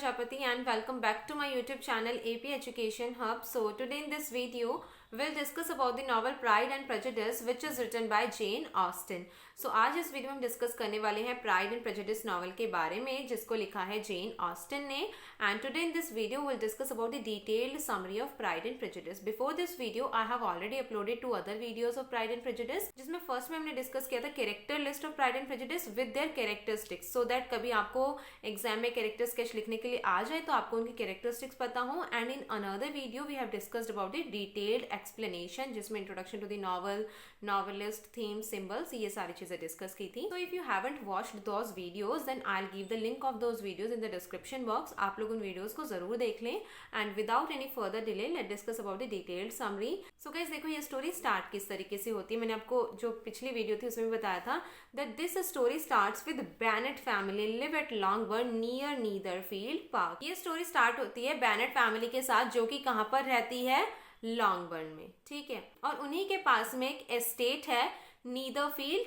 Prajapati and welcome back to my YouTube channel AP Education Hub. So today in this video we'll discuss about the novel Pride and Prejudice which is written by Jane Austen. So आज इस video में हम discuss करने वाले हैं pride and prejudice novel के बारे में जिसको लिखा है जेन ऑस्टिन ने. And today in this video will discuss about the detailed summary of pride and prejudice. Before this video I have already uploaded 2 other videos of pride and prejudice जिसमें first में हमने discuss किया था character list of pride and prejudice with their characteristics so that कभी आपको exam में character sketch लिखने के लिए आ जाए तो आपको उनकी कैरेक्टरिस्टिक्स पता हो. And in another video we have discussed about the detailed explanation जिसमें introduction to the novel, novelist, theme, symbols, ये सारी चीजें डिस्कस की थी. तो if you haven't watched those videos then I will give the link of those videos in the description box. आप लोग उन वीडियोस को जरूर देख लें. And without any further delay let discuss about the detailed summary. So guys देखो ये story start किस तरीके से होती है. मैंने आपको जो पिछली वीडियो थी उसमें बताया था that this story starts with Bennet family live at Longbourn near Netherfield Park. ये स्टोरी स्टार्ट होती है बेनेट फैमिली के साथ जो कि कहाँ पर रहती है, लॉन्गबर्न में. ठीक है, और उन्हीं के पास में एक एस्टेट है नीदरफील्ड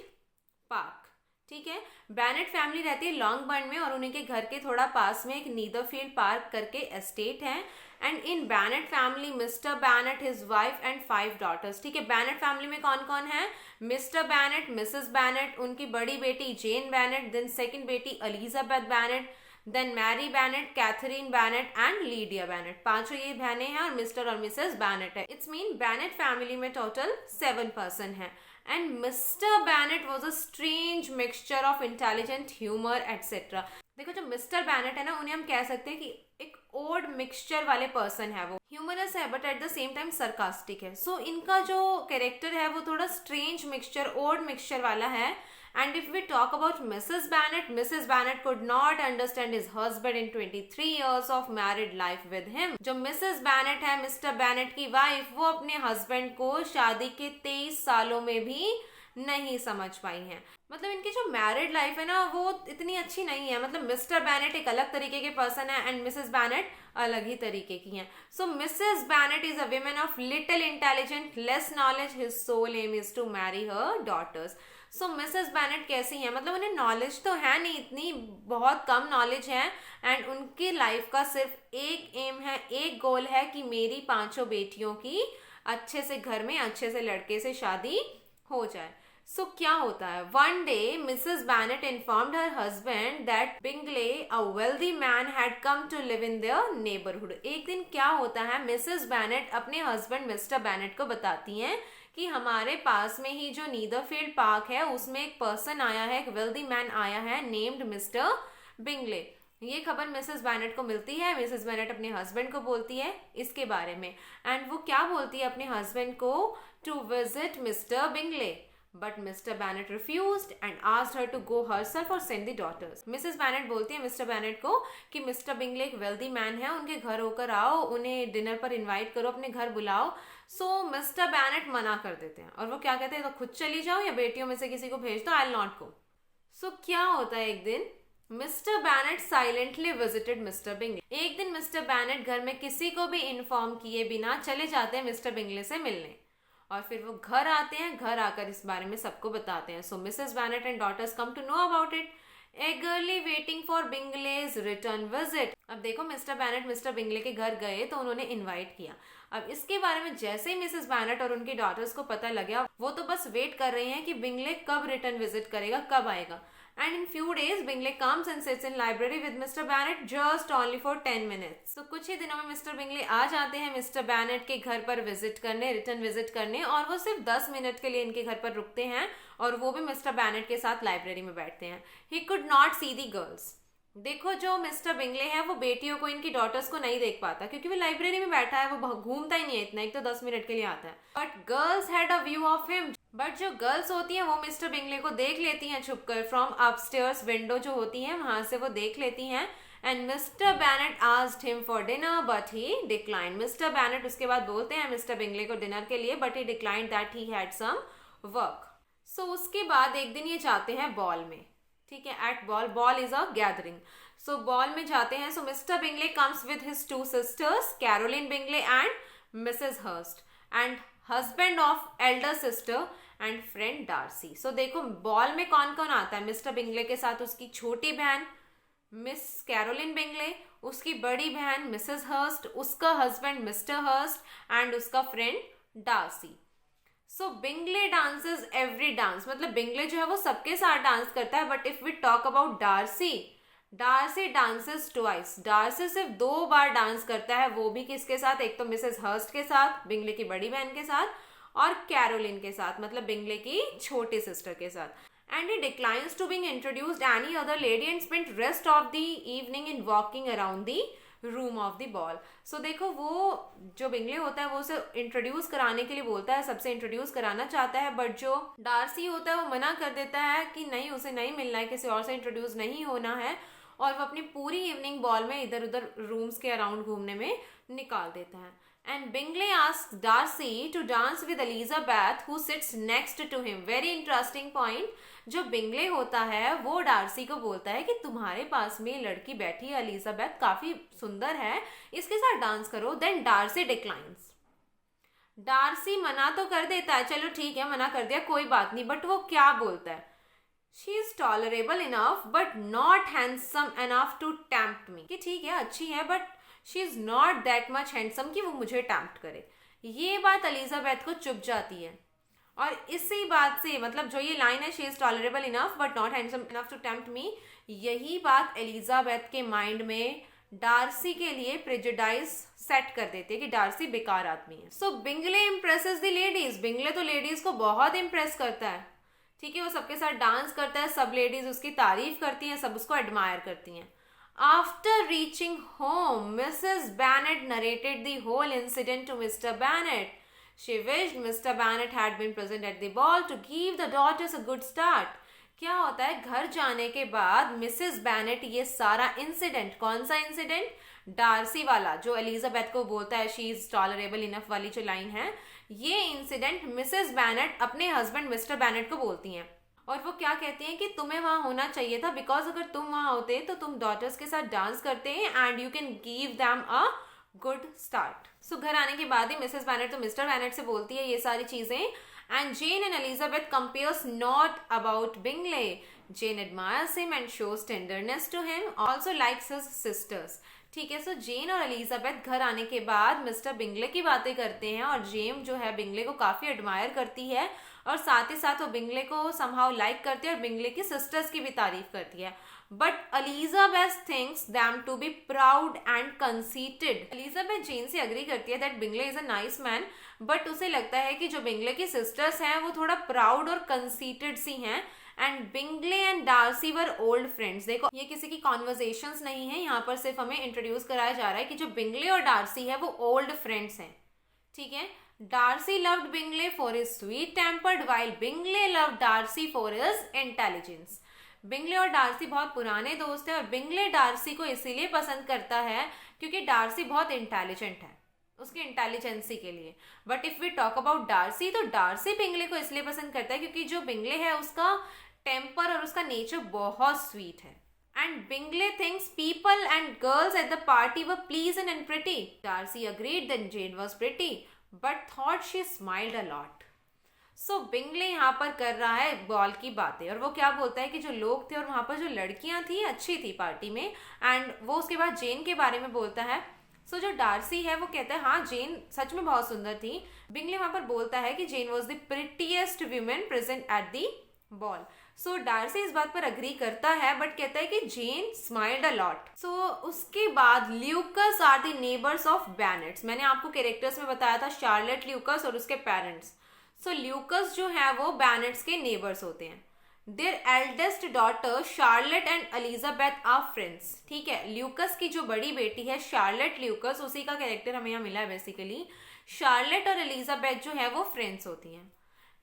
पार्क. ठीक है, बेनेट फैमिली रहती है लॉन्गबर्न में और उन्हीं के घर के थोड़ा पास में एक नीदरफील्ड पार्क करके एस्टेट है. And in Bennet family Mr Bennet, his wife and 5 daughters. ठीक है, बेनेट फैमिली में कौन कौन है? मिस्टर बेनेट, मिसेस बेनेट, उनकी बड़ी बेटी जेन बेनेट, देन सेकंड बेटी Elizabeth Bennet, then Mary Bennet, Catherine Bennet and Lydia Bennet. 5 ये बहनें हैं और मिस्टर और मिसेस बेनेट है. इट्स मीन बेनेट फैमिली में टोटल 7 पर्सन है. And Mr Bennet was a strange mixture of intelligent humour etcetera. देखो जो मिस्टर बेनेट है ना उन्हें हम कह सकते हैं कि एक ओड मिक्सचर वाले पर्सन है. वो ह्यूमरस है but at the same time sarcastic है. सो इनका जो कैरेक्टर है वो थोड़ा स्ट्रेंज मिक्सचर, ओड मिक्सचर वाला है. And if we talk about Mrs. Bennet could not understand his husband in 23 years of married life with him. जो Mrs. Bennet है, Mr. Bennet की वाइफ, वो अपने हस्बैंड को शादी के 23 सालों में भी नहीं समझ पाई हैं. मतलब इनकी जो मैरिड लाइफ है ना वो इतनी अच्छी नहीं है. मतलब मिस्टर बेनेट एक अलग तरीके के पर्सन है एंड मिसेस बेनेट अलग ही तरीके की हैं. So Mrs Bennet is a woman of little intelligent, less knowledge. His sole aim is to marry her daughters. So Mrs Bennet कैसी हैं? मतलब उन्हें नॉलेज तो है नहीं, इतनी बहुत कम नॉलेज है. एंड उनकी लाइफ का सिर्फ एक एम है, एक गोल है कि मेरी 5 बेटियों की अच्छे से घर में अच्छे से लड़के से शादी हो जाए. सो क्या होता है, one day Mrs Bennet informed her husband that Bingley a wealthy man had come to live in their neighbourhood. एक दिन क्या होता है, मिसेस बेनेट अपने हस्बैंड मिस्टर बेनेट को बताती हैं कि हमारे पास में ही जो नीदरफील्ड पार्क है उसमें एक पर्सन आया है, एक वेल्दी मैन आया है नेम्ड मिस्टर बिंगले. ये खबर मिसेस बेनेट को मिलती है. मिसेस बेनेट अपने हस्बैंड को बोलती है इसके बारे में. एंड वो क्या बोलती है अपने हस्बैंड को? To visit Mr Bingley. But Mr. Bennet refused and asked her to go herself or send the daughters. Mrs. Bennet बोलती है मिस्टर बेनेट को कि मिस्टर बिंगले एक वेल्दी मैन है, उनके घर होकर आओ, उन्हें डिनर पर इनवाइट करो, अपने घर बुलाओ. सो मिस्टर बेनेट मना कर देते हैं और वो क्या कहते हैं, तो खुद चली जाओ या बेटियों में से किसी को भेज दो, आई विल नॉट गो. सो क्या होता है, एक दिन mister Bennett silently visited mister Bingley. एक दिन मिस्टर बेनेट घर में किसी को भी इन्फॉर्म किए बिना चले जाते हैं मिस्टर बिंगले से मिलने. और फिर वो घर आते हैं, घर आकर इस बारे में सबको बताते हैं. So Mrs Bennet and daughters come to know about it, eagerly waiting for बिंगले's return visit. अब देखो मिस्टर बेनेट मिस्टर बिंगले के घर गए तो उन्होंने इनवाइट किया. अब इसके बारे में जैसे ही मिसेस बेनेट और उनकी डॉटर्स को पता लगा वो तो बस वेट कर रही हैं कि बिंगले कब रिटर्न विजिट करेगा, कब आएगा. And in few days, Bingley comes and sits in library with Mr. Bennet just only for 10 minutes. So कुछ ही दिनों में मिस्टर बिंगले आ जाते हैं मिस्टर बेनेट के घर पर विजिट करने, रिटर्न विजिट करने, और वो सिर्फ 10 मिनट के लिए इनके घर पर रुकते हैं और वो भी मिस्टर बेनेट के साथ लाइब्रेरी में बैठते हैं. He could not see the girls. देखो जो मिस्टर बिंगले है वो बेटियों को, इनकी डॉटर्स को नहीं देख पाता क्योंकि वो लाइब्रेरी में बैठा है, वो घूमता ही नहीं है इतना, एक तो 10 मिनट के लिए आता है. But girls had a view of him. But जो गर्ल्स होती हैं वो मिस्टर बिंगले को देख लेती हैं छुपकर. फ्रॉम अपस्टेयर्स विंडो जो होती है वहां से वो देख लेती हैं. And Mr Bennett asked him for dinner but he declined. Mister Bennett उसके बाद बोलते हैं मिस्टर बिंगले को डिनर के लिए, but he declined that he had some work. So उसके बाद एक दिन ये जाते हैं बॉल में. ठीक है, at ball is a gathering. So ball में जाते हैं. So Mr Bingley comes with his 2 sisters, Caroline Bingley and Mrs Hurst, and husband of elder sister and friend Darcy. So देखो बॉल में कौन कौन आता है, मिस्टर बिंगले के साथ उसकी छोटी बहन मिस कैरोलिन बिंगले, उसकी बड़ी बहन मिसेस हर्स्ट, उसका हस्बैंड मिस्टर हर्स्ट एंड उसका friend Darcy. So Bingley dances every dance, मतलब बिंगले जो है वो सबके साथ डांस करता है, but if we talk about Darcy, Darcy dances twice, Darcy सिर्फ 2 बार डांस करता है, वो भी किसके साथ, एक तो मिसेस हर्स्ट के साथ, बिंगले की बड़ी बहन के साथ, और कैरोलिन के साथ, मतलब बिंगले की छोटी सिस्टर के साथ। And he declines to being introduced any other lady and spent rest of the evening in walking around the room of the ball. So देखो, वो जो बिंगले होता है वो उसे इंट्रोड्यूस कराने के लिए बोलता है, सबसे इंट्रोड्यूस कराना चाहता है, बट जो डार्सी होता है वो मना कर देता है कि नहीं, उसे नहीं मिलना है, किसी और से इंट्रोड्यूस नहीं होना है, और वो अपनी पूरी इवनिंग बॉल में इधर उधर रूम्स के अराउंड घूमने में निकाल देता है। And Bingley asks Darcy to dance with Elizabeth, who sits next to him. Very interesting point. जो बिंगले होता है वो डार्सी को बोलता है कि तुम्हारे पास में लड़की बैठी है एलिजाबेथ, काफी सुंदर है, इसके साथ डांस करो। देन डार्सी डिक्लाइंस, डार्सी मना तो कर देता है, चलो ठीक है मना कर दिया कोई बात नहीं, बट वो क्या बोलता है, she is tolerable enough but not handsome enough to tempt me, कि ठीक है अच्छी है but she is not that much handsome कि वो मुझे टेम्प्ट करे। ये बात एलिजाबेथ को चुभ जाती है, और इसी बात से, मतलब जो ये लाइन है, she is tolerable enough but not handsome enough to tempt me, यही बात एलिजाबेथ के माइंड में डार्सी के लिए प्रेजुडाइज सेट कर देती है कि डार्सी बेकार आदमी है। So Bingley impresses the ladies, Bingley तो लेडीज को बहुत इम्प्रेस करता है, ठीक है, वो सबके साथ डांस करता है, सब लेडीज उसकी तारीफ करती हैं, सब उसको एडमायर करती हैं। After reaching home, Mrs. Bennet narrated the whole incident to Mr. Bennet. She wished Mr. Bennet had been present at the ball to give the daughters a good start. क्या होता है, घर जाने के बाद मिसेस बैनेट ये सारा इंसिडेंट, कौन सा इंसिडेंट, डार्सी वाला, जो एलिजाबेथ को बोलता है शी इज टॉलरेबल इनफ वाली जो लाइन है, ये इंसिडेंट मिसेस बैनेट अपने हस्बैंड मिस्टर बैनेट को बोलती हैं, और वो क्या कहती हैं कि तुम्हें वहां होना चाहिए था, बिकॉज अगर तुम वहां होते तो तुम डॉटर्स के साथ डांस करते and you can give them a good start. So घर आने के बाद ही मिसेस बैनेट तो मिस्टर बैनेट से बोलती है ये सारी चीजें, and Jane and Elizabeth compares not about Bingley, Jane admires him and shows tenderness to him, also likes his sisters, ठीक है। सो जेन और एलिजाबेथ घर आने के बाद मिस्टर बिंगले की बातें करते हैं, और जेम जो है बिंगले को काफी एडमायर करती है, और साथ ही साथ वो बिंगले को समहाउ लाइक करती है, और बिंगले की सिस्टर्स की भी तारीफ करती है, but Elizabeth thinks them to be proud and conceited. Elizabeth Jane से अग्री करती है that Bingley is a nice man, but उसे लगता है कि जो बिंगले की सिस्टर्स हैं वो थोड़ा प्राउड और कंसीटेड सी हैं, and Bingley and Darcy were old friends. देखो ये किसी की कॉन्वर्जेशंस नहीं है, यहाँ पर सिर्फ हमें इंट्रोड्यूस कराया जा रहा है कि जो बिंगले और डार्सी है वो ओल्ड फ्रेंड्स हैं, ठीक है। Darcy loved Bingley for his sweet tempered while Bingley loved Darcy for his intelligence। Bingley और डार्सी बहुत पुराने दोस्त हैं, और बिंगले डार्सी को इसीलिए पसंद करता है क्योंकि डार्सी बहुत इंटेलिजेंट है, उसकी इंटेलिजेंसी के लिए। But if we talk about Darcy, तो डार्सी बिंगले को इसलिए पसंद करता है क्योंकि जो बिंगले है उसका टेम्पर और उसका नेचर बहुत स्वीट है। And Bingley thinks people and girls at the party were pleasant and pretty. Darcy agreed that Jane was pretty, but thought she smiled a lot. So Bingley यहाँ पर कर रहा है बॉल की बातें, और वो क्या बोलता है कि जो लोग थे और वहाँ पर जो लड़कियाँ थी अच्छी थी पार्टी में, एंड वो उसके बाद जेन के बारे में बोलता है। सो जो डार्सी है वो कहता है हाँ जेन सच में बहुत सुंदर थी। बिंगले वहाँ पर बोलता है कि Jane was the prettiest women present at the ball. So Darcy इस बात पर अग्री करता है, बट कहता है कि जेन स्माइल्ड अ लॉट। सो उसके बाद Lucas are the neighbours of Bennets. मैंने आपको कैरेक्टर्स में बताया था शार्लेट, ल्यूकस और उसके पेरेंट्स। सो ल्यूकस जो है वो बैनेट्स के नेबर्स होते हैं। Their eldest daughter Charlotte and Elizabeth are friends, ठीक है। ल्यूकस की जो बड़ी बेटी है शार्लेट ल्यूकस, उसी का कैरेक्टर हमें यहाँ मिला है बेसिकली। शार्लेट और एलिजाबेथ जो है वो फ्रेंड्स होती हैं।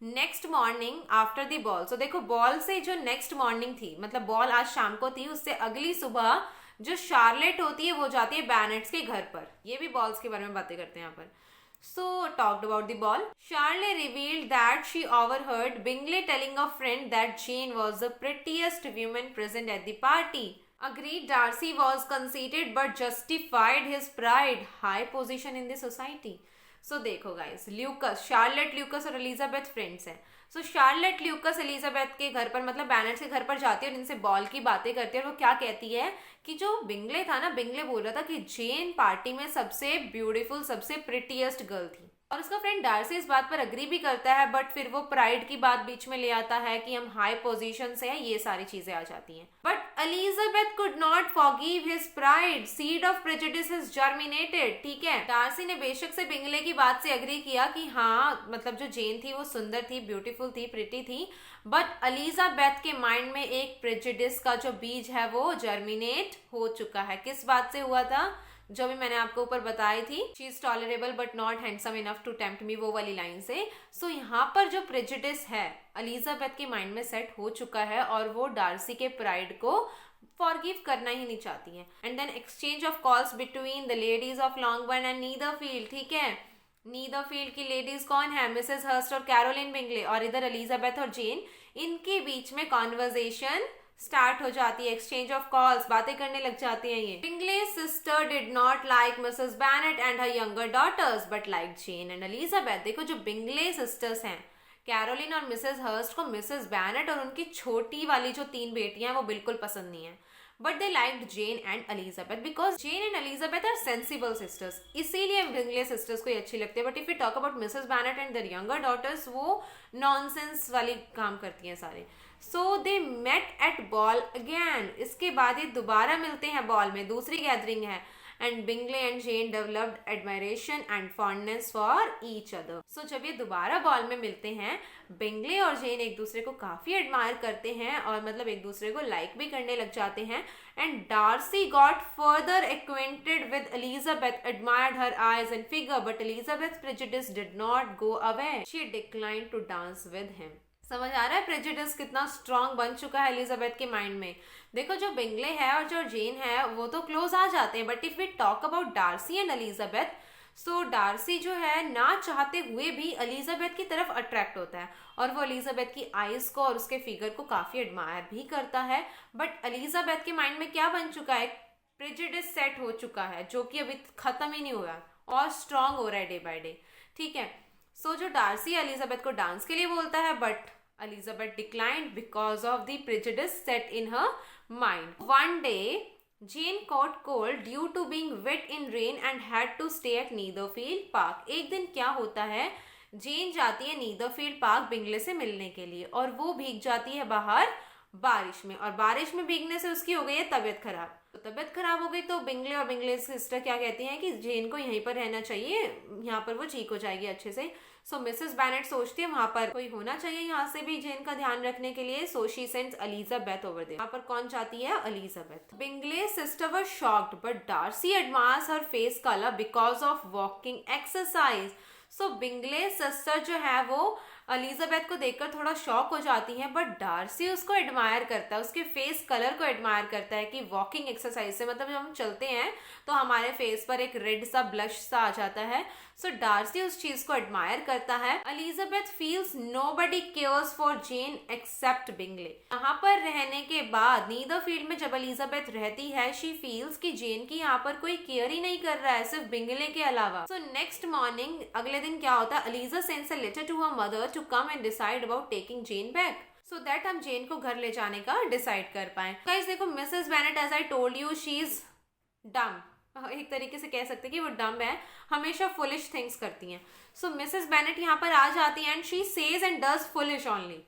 Next morning after the ball, so देखो बॉल से जो नेक्स्ट मॉर्निंग थी, मतलब बॉल आज शाम को थी, उससे अगली सुबह जो शार्लेट होती है वो जाती है बैनेट्स के घर पर। ये भी बॉल्स के बारे में बातें करते हैं यहाँ पर। So talked about the ball. Charlotte revealed that she overheard Bingley telling a friend that Jane was the prettiest woman present at the party. Agreed, Darcy was conceited but justified his pride, high position in the society. So देखो guys, Lucas, Charlotte, Lucas और Elizabeth friends हैं। सो Charlotte Lucas Elizabeth के घर पर मतलब बैनेट के घर पर जाती है और इनसे बॉल की बातें करती है और वो क्या कहती है कि जो बिंगले था ना, बिंगले बोल रहा था कि जेन पार्टी में सबसे ब्यूटीफुल, सबसे प्रिटीएस्ट गर्ल थी। और उसका फ्रेंड डार्सी इस बात पर अग्री भी करता है, बट फिर वो प्राइड की बात बीच में ले आता है कि हम हाई पोजीशन से हैं, ये सारी चीजें आ जाती हैं। But Elizabeth could not forgive his pride, seed of prejudice is germinated. ठीक है, डार्सी ने बेशक से बिंगले की बात से अग्री किया कि हाँ मतलब जो जेन थी वो सुंदर थी, ब्यूटीफुल थी, प्रिटी थी, बट एलिजाबेथ के माइंड में एक प्रेजुडिस का जो बीज है वो जर्मिनेट हो चुका है। किस बात से हुआ था? जो भी मैंने आपको ऊपर बताई थी, she is tolerable but not handsome enough to tempt me, वो वाली लाइन से। सो यहाँ पर जो प्रेजुडिस है एलिजाबेथ के माइंड में सेट हो चुका है और वो डार्सी के प्राइड को फॉरगिव करना ही नहीं चाहती है। And then exchange of calls between the ladies of Longbourn and Netherfield. ठीक है, नीदरफील्ड की लेडीज कौन है? मिसेस हर्स्ट और कैरोलिन बिंगले, और इधर एलिजाबेथ और जेन, इनके बीच में कॉन्वर्जेशन स्टार्ट हो जाती है, एक्सचेंज ऑफ कॉल्स, बातें करने लग जाती हैं ये। Bingley sister did not like Mrs Bennet and her younger daughters but like Jane and Elizabeth. देखो जो बिंगले सिस्टर्स हैं, कैरोलिन और मिसेस हर्स्ट को मिसेस बैनेट और उनकी छोटी वाली जो 3 बेटियां हैं वो बिल्कुल पसंद नहीं है, but they liked Jane and Elizabeth because Jane and Elizabeth are sensible sisters, इसीलिए बिंगले सिस्टर्स को ये अच्छी लगती है। But if you talk about Mrs Bennet and their younger daughters, वो नॉनसेंस वाली काम करती हैं सारे। So they met at ball again, इसके बाद ये दोबारा मिलते हैं बॉल में, दूसरी गैदरिंग है। And Bingley and Jane developed admiration and fondness for each other. So जब ये दोबारा बॉल में मिलते हैं, बिंगले और जेन एक दूसरे को काफी एडमायर करते हैं और मतलब एक दूसरे को लाइक भी करने लग जाते हैं। And Darcy got further acquainted with Elizabeth, admired her eyes and figure, but Elizabeth's prejudice did not go away. She declined to dance with him. समझ आ रहा है प्रेजुडिस कितना स्ट्रांग बन चुका है एलिजाबेथ के माइंड में। देखो जो बिंगले है और जो जेन है वो तो क्लोज आ जाते हैं, but if we talk about Darcy and Elizabeth, so Darcy जो है ना चाहते हुए भी एलिजाबेथ की तरफ अट्रैक्ट होता है और वो एलिजाबेथ की आईज को और उसके फिगर को काफी एडमायर भी करता है। बट एलिजाबेथ के माइंड में क्या बन चुका है? प्रेजुडिस सेट हो चुका है, जो कि अभी खत्म ही नहीं हुआ और स्ट्रांग हो रहा है डे बाय डे। ठीक है, सो जो डार्सी एलिजाबेथ को डांस के लिए बोलता है, but Elizabeth declined because of the prejudice set in her mind. One day, Jane caught cold due to being wet in rain and had to stay at Netherfield Park. एक दिन क्या होता है, जेन जाती है नीदरफील्ड पार्क बिंगले से मिलने के लिए और वो भीग जाती है बाहर बारिश में, और बारिश में भीगने से उसकी हो गई है तबीयत खराब। तो तबीयत खराब हो गई तो बिंगले और बिंगले सिस्टर क्या कहती हैं कि जेन को यहीं पर रहना चाहिए, यहाँ पर वो ठीक हो जाएगी अच्छे से। सो मिसेस बैनेट सोचती है वहां पर कोई होना चाहिए यहाँ से भी जेन का ध्यान रखने के लिए। So she sends Elizabeth over there. यहाँ पर कौन जाती है? Elizabeth. Bingley sister were shocked but Darcy admires her face colour because of walking exercise. So Bingley sister जो है वो एलिजाबेथ को देखकर थोड़ा शॉक हो जाती है, बट डार्सी उसको एडमायर करता है, उसके फेस कलर को एडमायर करता है कि वॉकिंग एक्सरसाइज से मतलब जब हम चलते हैं तो हमारे फेस पर एक रेड सा ब्लश सा आ जाता है। सो डार्सी उस चीज को एडमायर करता है। Elizabeth feels nobody cares for Jane except Bingley. यहाँ पर रहने के बाद नीदरफील्ड में जब एलिजाबेथ रहती है, शी फील्स कि जेन की यहाँ पर कोई केयर ही नहीं कर रहा है सिर्फ बिंगले के अलावा। सो नेक्स्ट मॉर्निंग, अगले दिन क्या होता है, Eliza sends a letter to her mother to come and decide about taking Jane back so that हम जेन को घर ले जाने का डिसाइड कर पाए। गाइस देखो, Mrs Bennet as I told you she is dumb, एक तरीके से कह सकते हैं कि वो डम है, हमेशा फुलिश थिंग्स करती हैं। सो मिसेस बेनेट यहाँ पर आ जाती है and she says and does foolish only.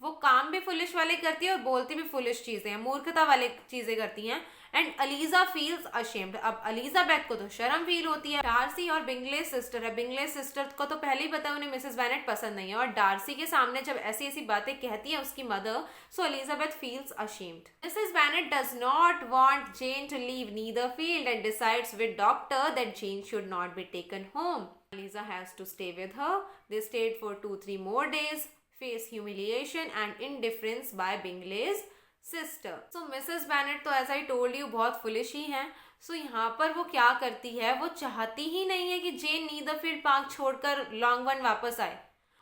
वो काम भी फुलिश वाले करती है और बोलती भी फुलिश चीजें हैं, मूर्खता वाले चीजें करती हैं। And Eliza feels ashamed. अब एलिजाबेथ को तो शर्म फील होती है। डार्सी और बिंगले सिस्टर है, बिंगले सिस्टर को तो पहले ही पता उन्हें मिसेस बेनेट पसंद नहीं है, और डार्सी के सामने जब ऐसी ऐसी बातें कहती है उसकी mother, so Elizabeth feels ashamed. Mrs Bennet does not want Jane to leave Netherfield and decides with doctor that Jane should not be taken home. Eliza has to stay with her. They stayed for 2-3 more days, face humiliation and indifference by Bingle's sister. So Mrs. Bennet तो as I told you बहुत foolish ही हैं। सो यहाँ पर वो क्या करती है, वो चाहती ही नहीं है कि जेन नीदरफील्ड पार्क छोड़कर लॉन्गबर्न वापस आए,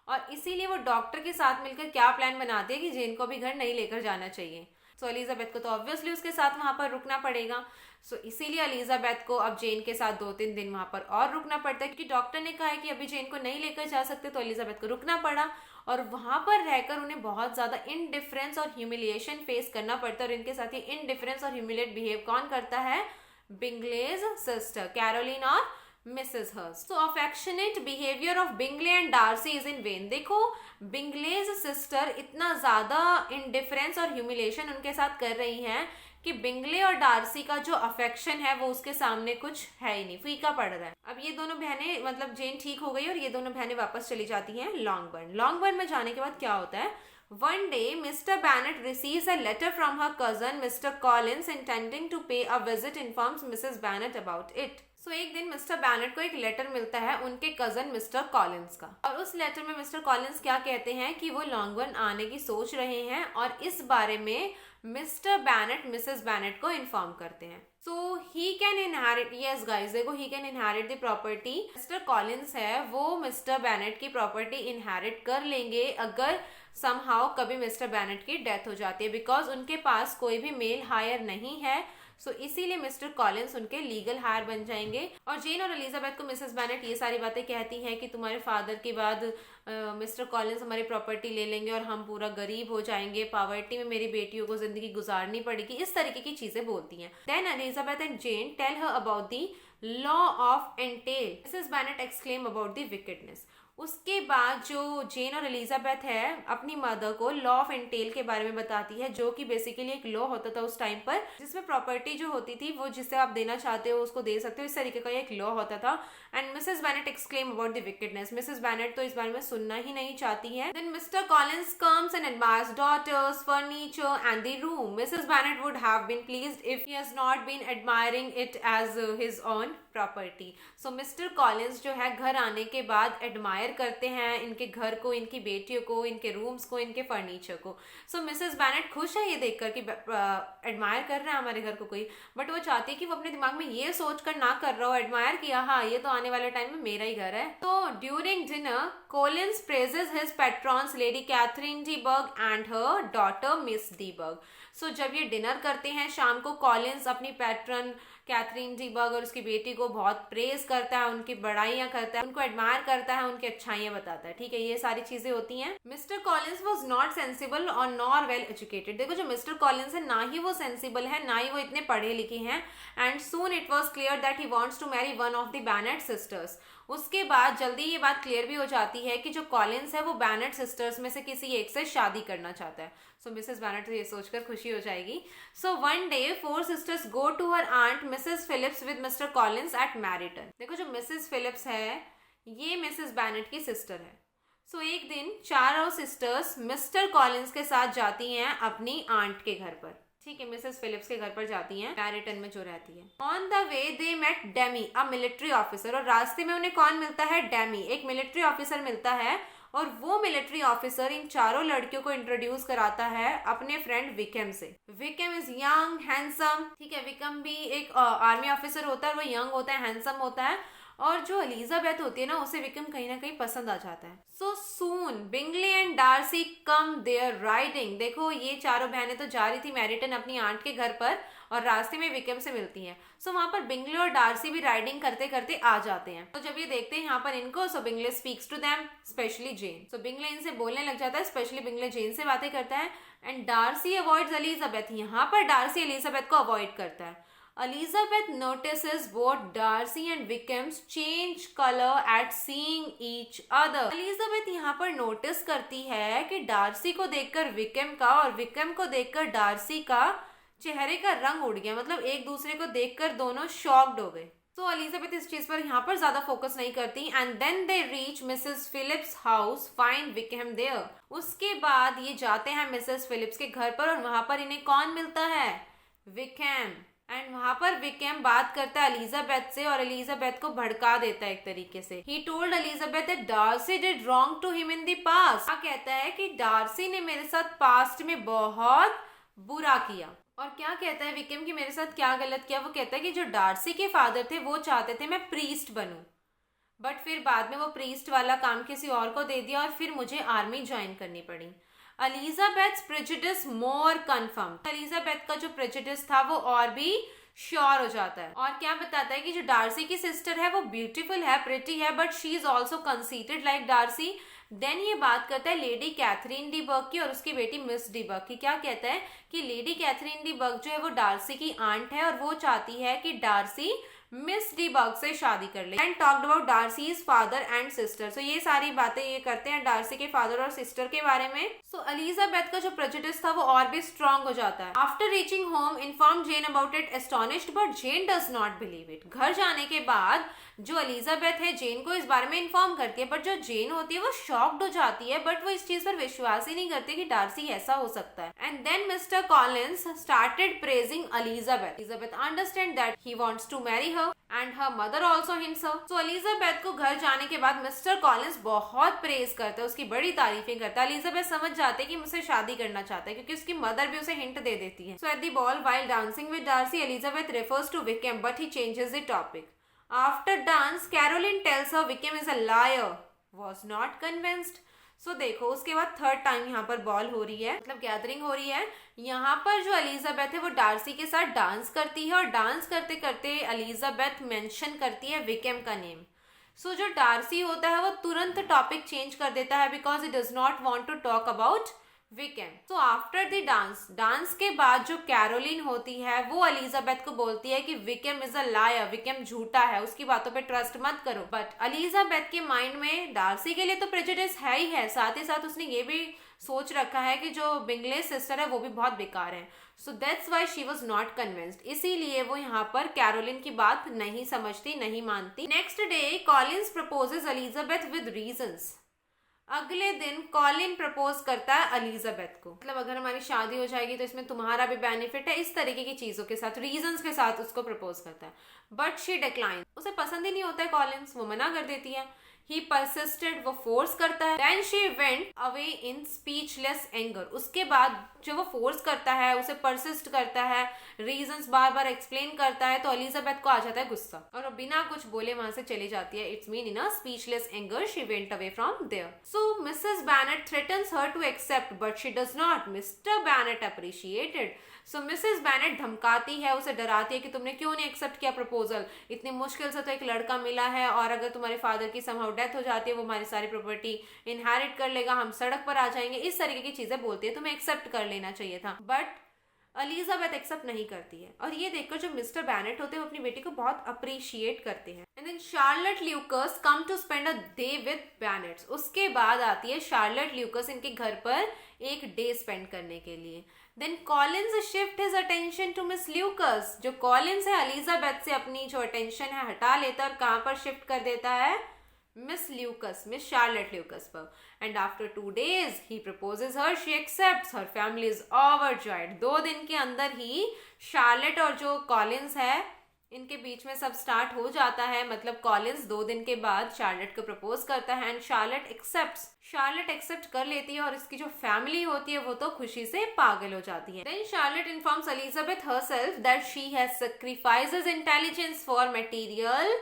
और इसीलिए वो डॉक्टर के साथ मिलकर क्या प्लान बनाती है कि जेन को भी घर नहीं लेकर जाना चाहिए। सो एलिजाबेथ को तो ऑब्वियसली उसके साथ वहां पर रुकना पड़ेगा। सो इसीलिए एलिजाबेथ को अब जेन के साथ 2-3 दिन वहां पर और रुकना पड़ता है, क्योंकि डॉक्टर ने कहा है कि अभी जेन को नहीं लेकर जा सकते, तो एलिजाबेथ को रुकना पड़ा। और वहां पर रहकर उन्हें बहुत ज्यादा इनडिफरेंस और ह्यूमिलिएशन फेस करना पड़ता है। और इनके साथ ही इनडिफरेंस और ह्यूमिलेट बिहेव कौन करता है? बिंगलेज सिस्टर कैरोलिन और मिसेस हर्स्ट। तो affectionate behaviour of Bingley and Darcy is in vain. देखो बिंगलेज सिस्टर इतना ज्यादा इनडिफरेंस और ह्यूमिलेशन उनके साथ कर रही हैं कि बिंगले और डार्सी का जो अफेक्शन है वो उसके सामने कुछ है ही नहीं, फीका पड़ रहा है। अब ये दोनों बहनें मतलब जेन ठीक हो गई और ये दोनों बहनें वापस चली जाती हैं लॉन्गबर्न। लॉन्गबर्न में जाने के बाद क्या होता है? One day, Mr. Bennet receives a letter from her cousin, Mr. Collins, intending to pay a visit, informs Mrs. Bennet about it. So, एक दिन मिस्टर बैनेट को एक लेटर मिलता है उनके कजन मिस्टर कॉलिंस का, और उस लेटर में मिस्टर कॉलिंस क्या कहते हैं कि वो लॉन्गबर्न आने की सोच रहे हैं और इस बारे में मिस्टर बैनेट मिसेस बैनेट को इन्फॉर्म करते हैं। So he can inherit, yes guys देखो, he can inherit the property. Mr Collins है वो मिस्टर बैनेट की प्रॉपर्टी इनहेरिट कर लेंगे अगर समहाउ कभी मिस्टर बैनेट की डेथ हो जाती है, बिकॉज उनके पास कोई भी मेल हायर नहीं है। सो इसीलिए मिस्टर कॉलिंस उनके लीगल हायर बन जाएंगे। और जेन और एलिजाबेथ को मिसेस बैनेट ये सारी बातें कहती हैं कि तुम्हारे फादर के बाद मिस्टर कॉलिंस हमारी प्रॉपर्टी ले लेंगे और हम पूरा गरीब हो जाएंगे, पॉवर्टी में मेरी बेटियों को जिंदगी गुजारनी पड़ेगी, इस तरीके की चीजें बोलती हैं। Then Elizabeth and Jane tell her about the law of entail. Mrs Bennet exclaim about the wickedness. उसके बाद जो जेन और एलिजाबेथ है अपनी मदर को लॉ ऑफ एंटेल के बारे में बताती है, जो कि बेसिकली एक लॉ होता था उस टाइम पर जिसमें प्रॉपर्टी जो होती थी वो जिसे आप देना चाहते हो उसको दे सकते हो, इस तरीके का एक लॉ होता था। And Mrs Bennet exclaim about the wickedness. Mrs Bennet तो इस बारे में सुनना ही नहीं चाहती है। Then Mr Collins comes and admires daughters, furniture and the room. Mrs Bennet would have been pleased if he has not been admiring it as his own property. So Mr Collins जो है घर आने के बाद admire करते हैं इनके घर को, इनकी बेटियों को, इनके रूम्स को, इनके फर्नीचर को। सो मिसेस बैनेट खुश है ये देखकर कि एडमायर कर रहा है हमारे घर को कोई, बट वो चाहती है कि वो अपने दिमाग में ये सोचकर ना कर रहा हो एडमायर किया, हाँ ये तो आने वाले टाइम में मेरा ही घर है। तो during dinner Collins praises his patrons lady Catherine de Bourgh and her daughter Miss de Bourgh. So जब ये डिनर करते हैं शाम को, कॉलिंस अपनी पैट्रन कैथरीन डी बर्ग और उसकी बेटी को बहुत प्रेज करता है, उनकी बड़ाइयां करता है, उनको एडमायर करता है, उनकी अच्छाइयां बताता है। ठीक है, ये सारी चीजें होती हैं। Mister Collins was not sensible और नॉर वेल एजुकेटेड। देखो जो मिस्टर कॉलिंस है ना ही वो सेंसिबल है ना ही वो इतने पढ़े लिखे हैं। And soon it was clear that he wants to marry one of the Bennet sisters. उसके बाद जल्दी ये बात क्लियर भी हो जाती है कि जो कॉलिंस है वो बैनेट सिस्टर्स में से किसी एक से शादी करना चाहता है। सो मिसेस बैनेट तो ये सोचकर खुशी हो जाएगी। So one day 4 sisters go to her aunt Mrs Phillips with Mr Collins at Meryton. देखो जो मिसेस फिलिप्स है ये मिसेस बैनेट की सिस्टर है। सो एक दिन चारों सिस्टर्स मिस्टर कॉलिंस के साथ जाती हैं अपनी आंट के घर पर। ठीक है, मिसेस फिलिप्स के घर पर जाती हैं मैरिटन में जो रहती है। On the way they met Denny a military officer. और रास्ते में उन्हें कौन मिलता है? डेमी, एक मिलिट्री ऑफिसर मिलता है। और वो मिलिट्री ऑफिसर इन चारों लड़कियों को इंट्रोड्यूस कराता है अपने फ्रेंड विकेम से। Became is young handsome. ठीक है, विकेम भी एक आर्मी ऑफिसर होता है, वो यंग होता है, हैंडसम होता है। और जो एलिजाबेथ होती है ना उसे विकेम कहीं ना कहीं पसंद आ जाता है। So soon Bingley and Darcy come there riding. देखो ये चारों बहनें तो जा रही थी मैरिटन अपनी आंट के घर पर और रास्ते में विकेम से मिलती हैं। सो वहां पर बिंगले और डार्सी भी राइडिंग करते करते आ जाते हैं। तो जब ये देखते हैं यहाँ पर इनको, so Bingley speaks to them, specially Jane. So Bingley इनसे बोलने लग जाता है, स्पेशली बिंगले जेन से बातें करता है। And Darcy avoids Elizabeth. यहाँ पर डार्सी एलिजाबेथ को अवॉइड करता है। Elizabeth notices both Darcy and Wickham's change color at seeing each other. Elizabeth यहाँ पर नोटिस करती है कि डार्सी को देखकर विकेम का और विकेम को देखकर डार्सी का चेहरे का रंग उड़ गया, मतलब एक दूसरे को देखकर दोनों शॉक्ड हो गए। तो एलिजाबेथ इस चीज पर यहाँ पर ज्यादा फोकस नहीं करती। And then they reach Mrs Phillips house, find Wickham there. उसके बाद ये जाते हैं मिसेस फिलिप्स के घर पर और वहां पर इन्हें कौन मिलता है? विकेम। एंड वहां पर विकेम बात करता है एलिजाबेथ से और एलिजाबेथ को भड़का देता है एक तरीके से। He told Elizabeth that Darcy did wrong to him in the past. क्या कहता है कि डार्सी ने मेरे साथ पास्ट में बहुत बुरा किया। और क्या कहता है विकेम कि मेरे साथ क्या गलत किया? वो कहता है कि जो डार्सी के फादर थे वो चाहते थे मैं प्रीस्ट बनूं, बट फिर बाद में वो प्रीस्ट वाला काम किसी और को दे दिया और फिर मुझे आर्मी ज्वाइन करनी पड़ी। एलिजाबेथ्स प्रेजुडिस मोर कन्फर्म। एलिजाबेथ का जो प्रेजुडिस था वो और भी श्योर हो जाता है। और क्या बताता है कि जो डार्सी की सिस्टर है वो ब्यूटीफुल है, प्रिटी है, but she is also conceited like Darcy then ये बात करता है लेडी कैथरीन डी बर्ग की और उसकी बेटी मिस डी बर्ग की। क्या कहता है कि लेडी कैथरीन डी बर्ग जो है वो डार्सी की आंट है और वो चाहती है कि डार्सी मिस डी बर्ग से शादी कर ले। And talked about Darcy's father and sister. So ये सारी बातें ये करते हैं डार्सी के फादर और सिस्टर के बारे में। सो एलिजाबेथ का जो प्रेजुडिस था वो और भी स्ट्रांग हो जाता है। After reaching home inform Jane about it astonished but Jane does not believe it. घर जाने के बाद जो एलिजाबेथ है जेन को इस बारे में इन्फॉर्म करती है, बट जो जेन होती है वो शॉक्ड हो जाती है, बट वो इस चीज पर विश्वास ही नहीं करती कि डार्सी ऐसा हो सकता है। And then Mr Collins started praising Elizabeth. Elizabeth understand that he wants to marry her and her mother also hints her. So Elizabeth को घर जाने के बाद मिस्टर कॉलिंस बहुत प्रेज करता है, उसकी बड़ी तारीफें करता है। एलिजाबेथ समझ जाते हैं कि मुझसे शादी करना चाहता है क्योंकि उसकी मदर भी उसे हिंट दे देती है। So at the ball while dancing with Darcy Elizabeth refers to Wickham but he changes the topic. After dance, Caroline tells her Wickham is a liar. Was not convinced. So देखो उसके बाद third time यहाँ पर ball हो रही है, मतलब gathering हो रही है। यहाँ पर जो एलिजाबेथ है वो डार्सी के साथ डांस करती है और डांस करते करते एलिजाबेथ मेंशन करती है विकेम का नेम। सो जो डार्सी होता है वो तुरंत टॉपिक चेंज कर देता है because he does not want to talk about Wickham. So after the dance के बाद जो कैरोलिन होती है वो एलिजाबेथ को बोलती है कि became is a liar, became झूठा है, उसकी बातों पे ट्रस्ट मत करो। बट एलिजाबेथ के माइंड में डार्सी के लिए तो प्रेजुडिस है ही है, साथ ही साथ उसने ये भी सोच रखा है कि जो बिंगले सिस्टर है वो भी बहुत बेकार है। So that's why she was not convinced. इसीलिए वो यहाँ पर कैरोलिन की बात नहीं समझती, नहीं मानती। Next day Collins proposes Elizabeth with reasons. अगले दिन कॉलिन प्रपोज करता है एलिजाबेथ को, मतलब अगर हमारी शादी हो जाएगी तो इसमें तुम्हारा भी बेनिफिट है, इस तरीके की चीजों के साथ, रीजंस के साथ उसको प्रपोज करता है। बट शी डिक्लाइन, उसे पसंद ही नहीं होता है कॉलिन्स, वो मना कर देती है। ही परसिस्टेड, वो फोर्स करता है। Then she went away in speechless anger. उसके बाद जो वो फोर्स करता है, उसे परसिस्ट करता है, रीजंस बार बार एक्सप्लेन करता है, तो एलिजाबेथ को आ जाता है गुस्सा और वो बिना कुछ बोले वहां से चली जाती है। It's mean in a speechless anger she went away from there. So Mrs Bennet threatens her to accept but she does not. Mr Bennet appreciated. So Mrs Bennet धमकाती है, उसे डराती है कि तुमने क्यों नहीं एक्सेप्ट किया प्रपोजल, इतनी मुश्किल से तो एक लड़का मिला है और अगर तुम्हारे फादर की समहाउ डेथ हो जाती है वो हमारी सारी प्रॉपर्टी इनहेरिट कर लेगा, हम सड़क पर आ जाएंगे, इस तरीके की चीजें बोलती है, तुम्हें एक्सेप्ट कर लेना चाहिए था। बट एलिजाबेथ एक्सेप्ट नहीं करती है और ये देखकर जो मिस्टर बैनेट होते हैं वो अपनी बेटी को बहुत अप्रिशिएट करते हैं। And then Charlotte Lucas come to spend a day with Bennets. उसके बाद आती है शार्लेट ल्यूकस इनके घर पर एक डे स्पेंड करने के लिए। Then Collins shift his attention to Miss Lucas. जो कॉलिन्स है एलिजाबेथ से अपनी जो अटेंशन है हटा लेता है और कहाँ पर शिफ्ट कर देता है, Miss Lucas, Miss Charlotte Lucas पर। And after 2 days he proposes her, she accepts, her family is overjoyed. 2 दिन के अंदर ही शार्लेट और जो कॉलिन्स है इनके बीच में सब स्टार्ट हो जाता है, मतलब कॉलिन्स 2 दिन के बाद शार्लेट को प्रपोज करता है and Charlotte accepts. Charlotte accept कर लेती है और इसकी जो फैमिली होती है वो तो खुशी से पागल हो जाती है। Then Charlotte informs Elizabeth herself that she has sacrifices intelligence for material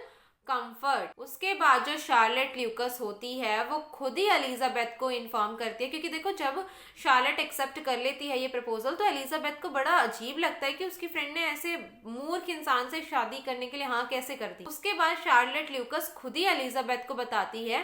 comfort. उसके बाद जो शार्लेट ल्यूकस होती है वो खुद ही एलिजाबेथ को इन्फॉर्म करती है, क्योंकि देखो जब शार्लेट एक्सेप्ट कर लेती है ये प्रपोजल तो एलिजाबेथ को बड़ा अजीब लगता है कि उसकी फ्रेंड ने ऐसे मूर्ख इंसान से शादी करने के लिए हाँ कैसे कर दी। उसके बाद शार्लेट ल्यूकस खुद ही एलिजाबेथ को बताती है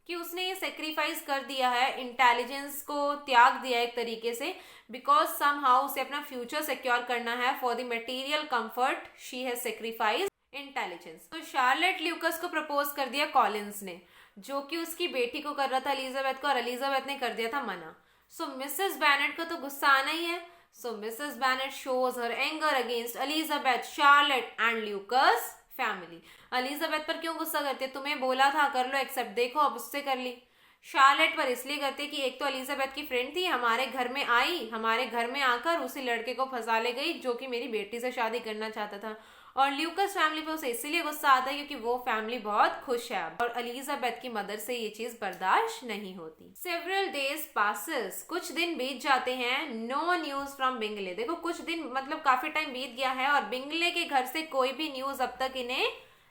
कि उसने ये सेक्रीफाइस कर दिया है, इंटेलिजेंस को त्याग दिया एक तरीके से, बिकॉज समहाउ उसे अपना फ्यूचर सिक्योर करना है। For the material comfort she has sacrifice intelligence. तो शार्लेट ल्यूकस को प्रपोज कर दिया कॉलिन्स ने, जो कि उसकी बेटी को कर रहा था एलिजाबेथ को, और एलिजाबेथ ने कर दिया था मना। सो मिसेस बैनेट को तो गुस्सा आना ही है। So Mrs Bennet shows her anger against Elizabeth, Charlotte and Lucas family. Elizabeth पर क्यों गुस्सा करती है, तुम्हें बोला था कर लो एक्सेप्ट, देखो अब उससे कर ली। शार्लेट पर इसलिए करते कि एक तो एलिजाबेथ की फ्रेंड थी, हमारे घर में आई, हमारे घर में आकर उसी लड़के को फंसा ले गई जो कि मेरी बेटी से शादी करना चाहता था। और ल्यूकस फैमिली पे उसे इसीलिए गुस्सा आता है क्योंकि वो फैमिली बहुत खुश है और एलिजाबेथ की मदर से ये चीज बर्दाश्त नहीं होती। सेवरल डेज पासेस, कुछ दिन बीत जाते हैं। No news from Bingley. देखो कुछ दिन मतलब काफी टाइम बीत गया है और बिंगले के घर से कोई भी न्यूज अब तक इन्हें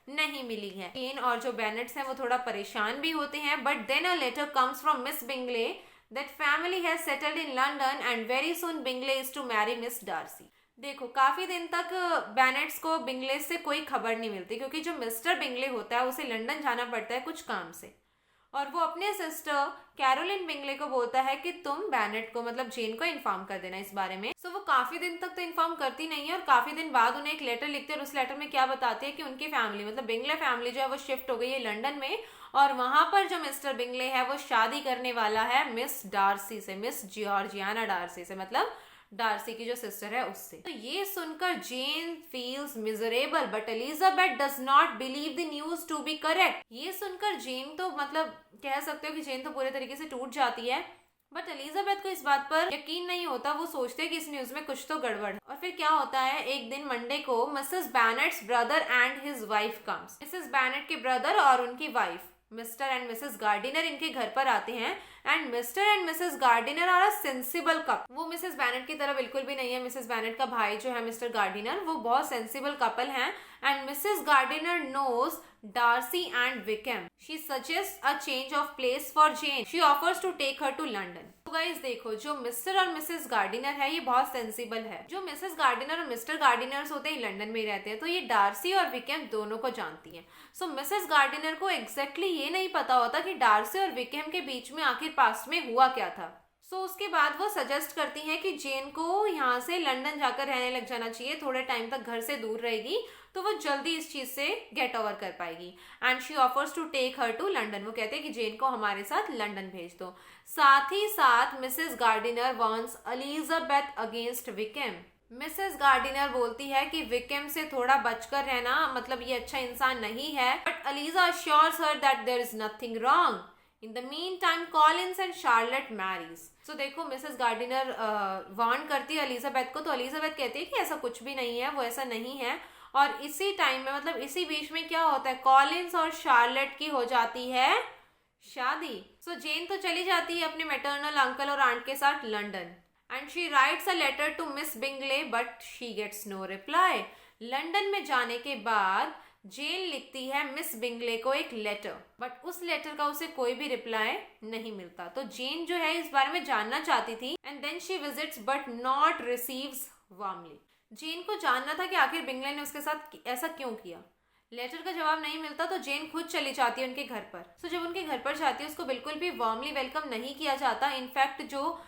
नहीं मिली है। केन और जो बेनेट्स हैं वो थोड़ा परेशान भी होते हैं, but then a letter comes from Miss Bingley that family has settled in London and very soon Bingley is to marry Miss Darcy. देखो काफी दिन तक बेनेट्स को बिंगले से कोई खबर नहीं मिलती, क्योंकि जो मिस्टर बिंगले होता है उसे लंदन जाना पड़ता है कुछ काम से, और वो अपने सिस्टर कैरोलिन बिंगले को बोलता है कि तुम बैनेट को मतलब जेन को इन्फॉर्म कर देना इस बारे में। सो वो काफी दिन तक तो इन्फॉर्म करती नहीं है और काफी दिन बाद उन्हें एक लेटर लिखते हैं और उस लेटर में क्या बताती है कि उनकी फैमिली मतलब बिंगले फैमिली जो है वो शिफ्ट हो गई है लंदन में और वहां पर जो मिस्टर बिंगले है वो शादी करने वाला है मिस डार्सी से, मिस जॉर्जियाना डार्सी से, मतलब डार्सी की जो सिस्टर है उससे। तो ये सुनकर Jane feels miserable but Elizabeth does not believe the news to be correct. ये सुनकर जेन तो मतलब कह सकते हो कि जेन तो पूरे तरीके से टूट जाती है, बट एलिजाबेथ को इस बात पर यकीन नहीं होता। वो सोचते हैं कि इस न्यूज में कुछ तो गड़बड़ है। और फिर क्या होता है, एक दिन मंडे को Mrs Bennet's brother and his wife comes. Mrs Bennet के ब्रदर और उनकी wife Mr and Mrs Gardiner इनके घर पर आते हैं and Mr and Mrs Gardiner are a sensible couple. वो मिसेस बैनेट की तरह बिल्कुल भी नहीं है। मिसेस बैनेट का भाई जो है मिस्टर गार्डिनर वो बहुत सेंसिबल कपल हैं and Mrs Gardiner knows Darcy and Wickham. She suggest a change of place for Jane. She offers to take her to London. तो गाइस देखो, जो मिस्टर और मिसेस गार्डिनर है ये बहुत सेंसिबल है। जो मिसेस गार्डिनर और मिस्टर गार्डिनर होते हैं लंदन में ही रहते हैं, तो ये डार्सी और विकेम दोनों को जानती हैं। सो मिसेस गार्डिनर को एग्जैक्टली ये नहीं पता होता कि डार्सी और विकेम के बीच में आखिर पास्ट में हुआ क्या था। सो उसके बाद वो सजेस्ट करती हैं कि जेन को यहाँ से लंदन जाकर रहने लग जाना चाहिए, थोड़े टाइम तक घर से दूर रहेगी तो वो जल्दी इस चीज से गेट ओवर कर पाएगी। And she offers to take her to London. वो कहते हैं कि जेन को हमारे साथ लंदन भेज दो। साथ ही साथ Mrs Gardiner wants Elizabeth against became. Mrs Gardiner बोलती है कि विकेम से थोड़ा बचकर रहना, मतलब ये अच्छा इंसान नहीं है, but Eliza assures her that there is nothing wrong. In the meantime, Collins and Charlotte marries. So देखो, मिसेस गार्डिनर वार्न करती है एलिजाबेथ को, तो एलिजाबेथ कहती है कि ऐसा कुछ भी नहीं है, वो ऐसा नहीं है। और इसी टाइम में मतलब इसी बीच में क्या होता है, कॉलिन्स और शार्लेट की हो जाती है शादी। सो जेन तो चली जाती है अपने मैटरनल अंकल और आंट के साथ London and she writes a letter to Miss Bingley but she gets no reply. London में जाने के बाद जेन लिखती है मिस बिंगले को एक लेटर, बट उस लेटर का उसे कोई भी रिप्लाई नहीं मिलता। तो जेन जो है इस बारे में जानना चाहती थी and then she visits but not receives warmly. Jane को जानना था कि आखिर बिंगले ने उसके साथ ऐसा क्यों किया। लेटर का जवाब नहीं मिलता तो जेन खुद चली जाती है उनके घर पर। सो जब उनके घर पर जाती है उसको बिल्कुल भी वार्मली वेलकम नहीं किया जाता। इनफैक्ट जो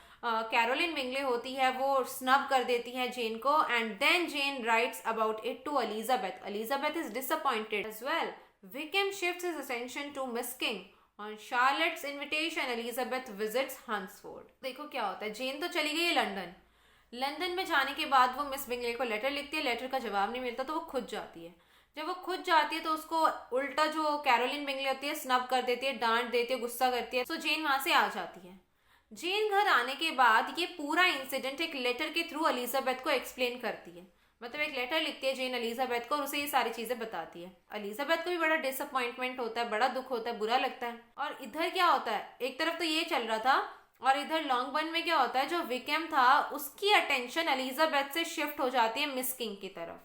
कैरोलिन बिंगले होती है वो स्नब कर देती है जेन को and then Jane writes about it to Elizabeth. Elizabeth is disappointed as well. Wickham shifts his attention to Miss King. On Charlotte's invitation Elizabeth visits Hunsford. देखो क्या होता है, जेन तो चली गई है लंदन। लंदन में जाने के बाद वो मिस बिंगले को लेटर लिखती है, लेटर का जवाब नहीं मिलता तो वो खुद जाती है। जब वो खुद जाती है तो उसको उल्टा जो कैरोलिन बिंगले होती है स्नब कर देती है, डांट देती है, गुस्सा करती है। तो जेन वहां से आ जाती है। जेन घर आने के बाद ये पूरा इंसिडेंट एक लेटर के थ्रू एलिजाबेथ को एक्सप्लेन करती है। मतलब एक लेटर लिखती है जेन एलिजाबेथ को और उसे ये सारी चीजें बताती है। एलिजाबेथ को भी बड़ा डिसअपॉइंटमेंट होता है, बड़ा दुख होता है, बुरा लगता है। और इधर क्या होता है, एक तरफ तो ये चल रहा था और इधर लॉन्गबर्न में क्या होता है, जो विकेम था उसकी अटेंशन एलिजाबेथ से शिफ्ट हो जाती है मिस किंग की तरफ।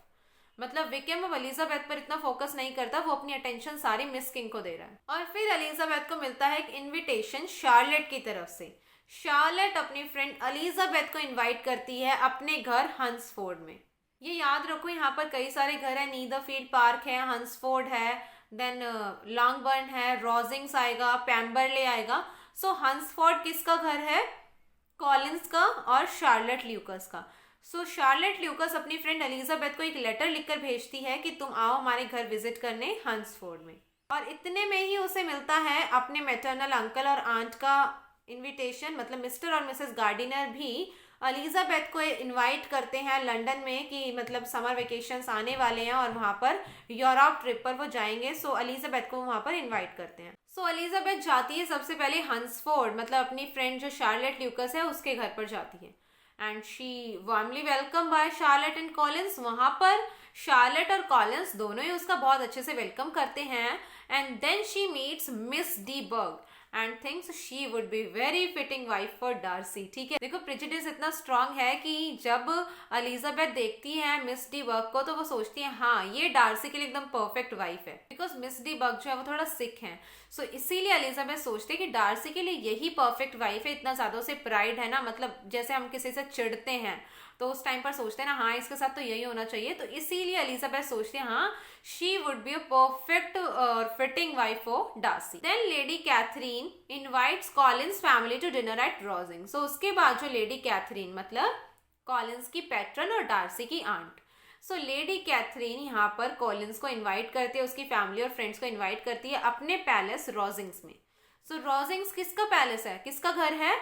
मतलब विकेम अब एलिजाबेथ पर इतना फोकस नहीं करता, वो अपनी अटेंशन सारी मिस किंग को दे रहा है। और फिर एलिजाबेथ को मिलता है एक इन्विटेशन शार्लेट की तरफ से। शार्लेट अपनी फ्रेंड एलिजाबेथ को इनवाइट करती है अपने घर हंट्सफोर्ड में। ये याद रखो, यहाँ पर कई सारे घर है, नीदरफील्ड पार्क है, हंट्सफोर्ड है, देन लॉन्गबर्न है, रोजिंग्स आएगा, पैम्बरले आएगा। सो हंट्सफोर्ड किसका घर है, कॉलिन्स का और शार्लेट ल्यूकस का। सो शार्लेट ल्यूकस अपनी फ्रेंड एलिजाबेथ को एक लेटर लिखकर भेजती है कि तुम आओ हमारे घर विजिट करने हंट्सफोर्ड में। और इतने में ही उसे मिलता है अपने मैटरनल अंकल और आंट का इनविटेशन। मतलब मिस्टर और मिसेस गार्डिनर भी एलिजाबेथ को इनवाइट करते हैं लंदन में कि मतलब समर वेकेशंस आने वाले हैं और वहाँ पर यूरोप ट्रिप पर वो जाएंगे। सो एलिजाबेथ को वहाँ पर इनवाइट करते हैं। सो एलिजाबेथ जाती है सबसे पहले हंट्सफोर्ड, मतलब अपनी फ्रेंड जो शार्लेट ल्यूकस है उसके घर पर जाती है and she warmly welcome by Charlotte and Collins. वहाँ पर शार्लेट और कॉलिन्स दोनों ही उसका बहुत अच्छे से वेलकम करते हैं and then she meets Miss de Bourgh and thinks she would be very fitting wife for Darcy। ठीक है, देखो प्रेजुडिस इतना स्ट्रांग है कि जब एलिजाबेथ देखती है मिस डी बर्ग को तो वो सोचती है हाँ ये डार्सी के लिए एकदम परफेक्ट वाइफ है, बिकॉज मिस डी बर्ग जो है वो थोड़ा सिक है। सो इसीलिए एलिजाबेथ सोचती है कि डार्सी के लिए यही परफेक्ट वाइफ है। इतना ज्यादा उसे प्राइड है ना, मतलब जैसे हम किसी से चिढ़ते हैं तो उस टाइम पर सोचते हैं ना हाँ इसके साथ तो यही होना चाहिए। तो इसीलिए एलिजाबेथ सोचती है हाँ she would be a perfect fitting wife for Darcy. Then Lady Catherine invites Collins family to dinner at Rosings. So उसके बाद जो लेडी कैथरीन मतलब कॉलिंस की पैट्रन और डार्सी की आंट, सो लेडी कैथरीन यहाँ पर कॉलिंस को इनवाइट करती है, उसकी फैमिली और फ्रेंड्स को इनवाइट करती है अपने पैलेस रॉजिंग्स में. सो रॉजिंग्स किसका पैलेस है, किसका घर है,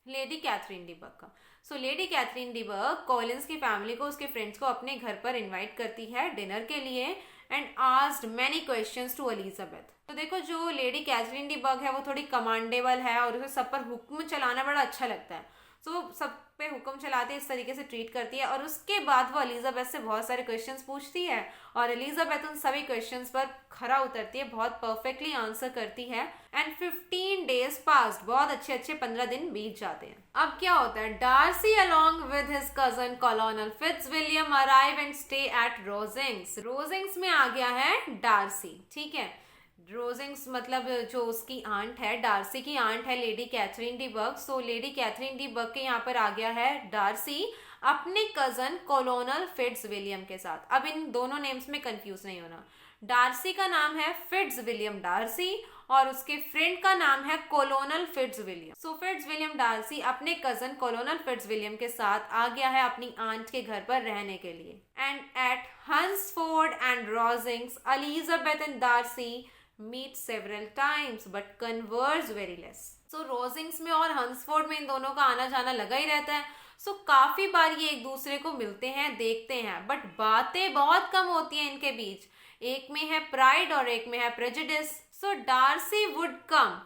लेडी कैथरीन डीबर्ग का. सो लेडी कैथरीन डीबर्ग कॉलिंस की फैमिली को, उसके फ्रेंड्स को अपने घर पर इनवाइट करती है डिनर के लिए and asked many questions to Elizabeth. तो देखो जो लेडी कैथरीन डीबर्ग है वो थोड़ी कमांडेबल है और उसे सब पर हुक्म चलाना बड़ा अच्छा लगता है. सो सब पे हुक्म चलाते इस तरीके से ट्रीट करती है और उसके बाद वो एलिजाबेथ से बहुत सारे क्वेश्चंस पूछती है और एलिजाबेथ उन सभी क्वेश्चंस पर खरा उतरती है, बहुत परफेक्टली आंसर करती है एंड 15 डेज पास्ड, बहुत अच्छे 15 दिन बीत जाते हैं. अब क्या होता है, Darcy along with his cousin colonel Fitzwilliam arrive and stay at Rosings. Rosings में आ गया है डार्सी, ठीक है. रोजिंग्स मतलब जो उसकी आंट है, डार्सी की आंट है lady Catherine डीबर्ग. So lady Catherine डीबर्ग के यहाँ पर आ गया है डार्सी अपने कजन कॉलोनल फिट्जविलियम के साथ. अब इन दोनों नेम्स में कंफ्यूज नहीं होना. डार्सी का नाम है फिट्जविलियम डार्सी और उसके फ्रेंड का नाम है कॉलोनल फिट्जविलियम. सो फिट्जविलियम डार्सी अपने कजन कॉलोनल फिट्जविलियम के साथ आ गया है अपनी आंट के घर पर रहने के लिए. And at Hunsford and Rosings Elizabeth and Darcy meet several times but converse very less. So Rosings में और हंसफोर्ड में इन दोनों का आना जाना लगा ही रहता है. सो काफी बार ये एक दूसरे को मिलते हैं, देखते हैं, बट बातें बहुत कम होती हैं इनके बीच. एक में है प्राइड और एक में है prejudice. So Darcy would come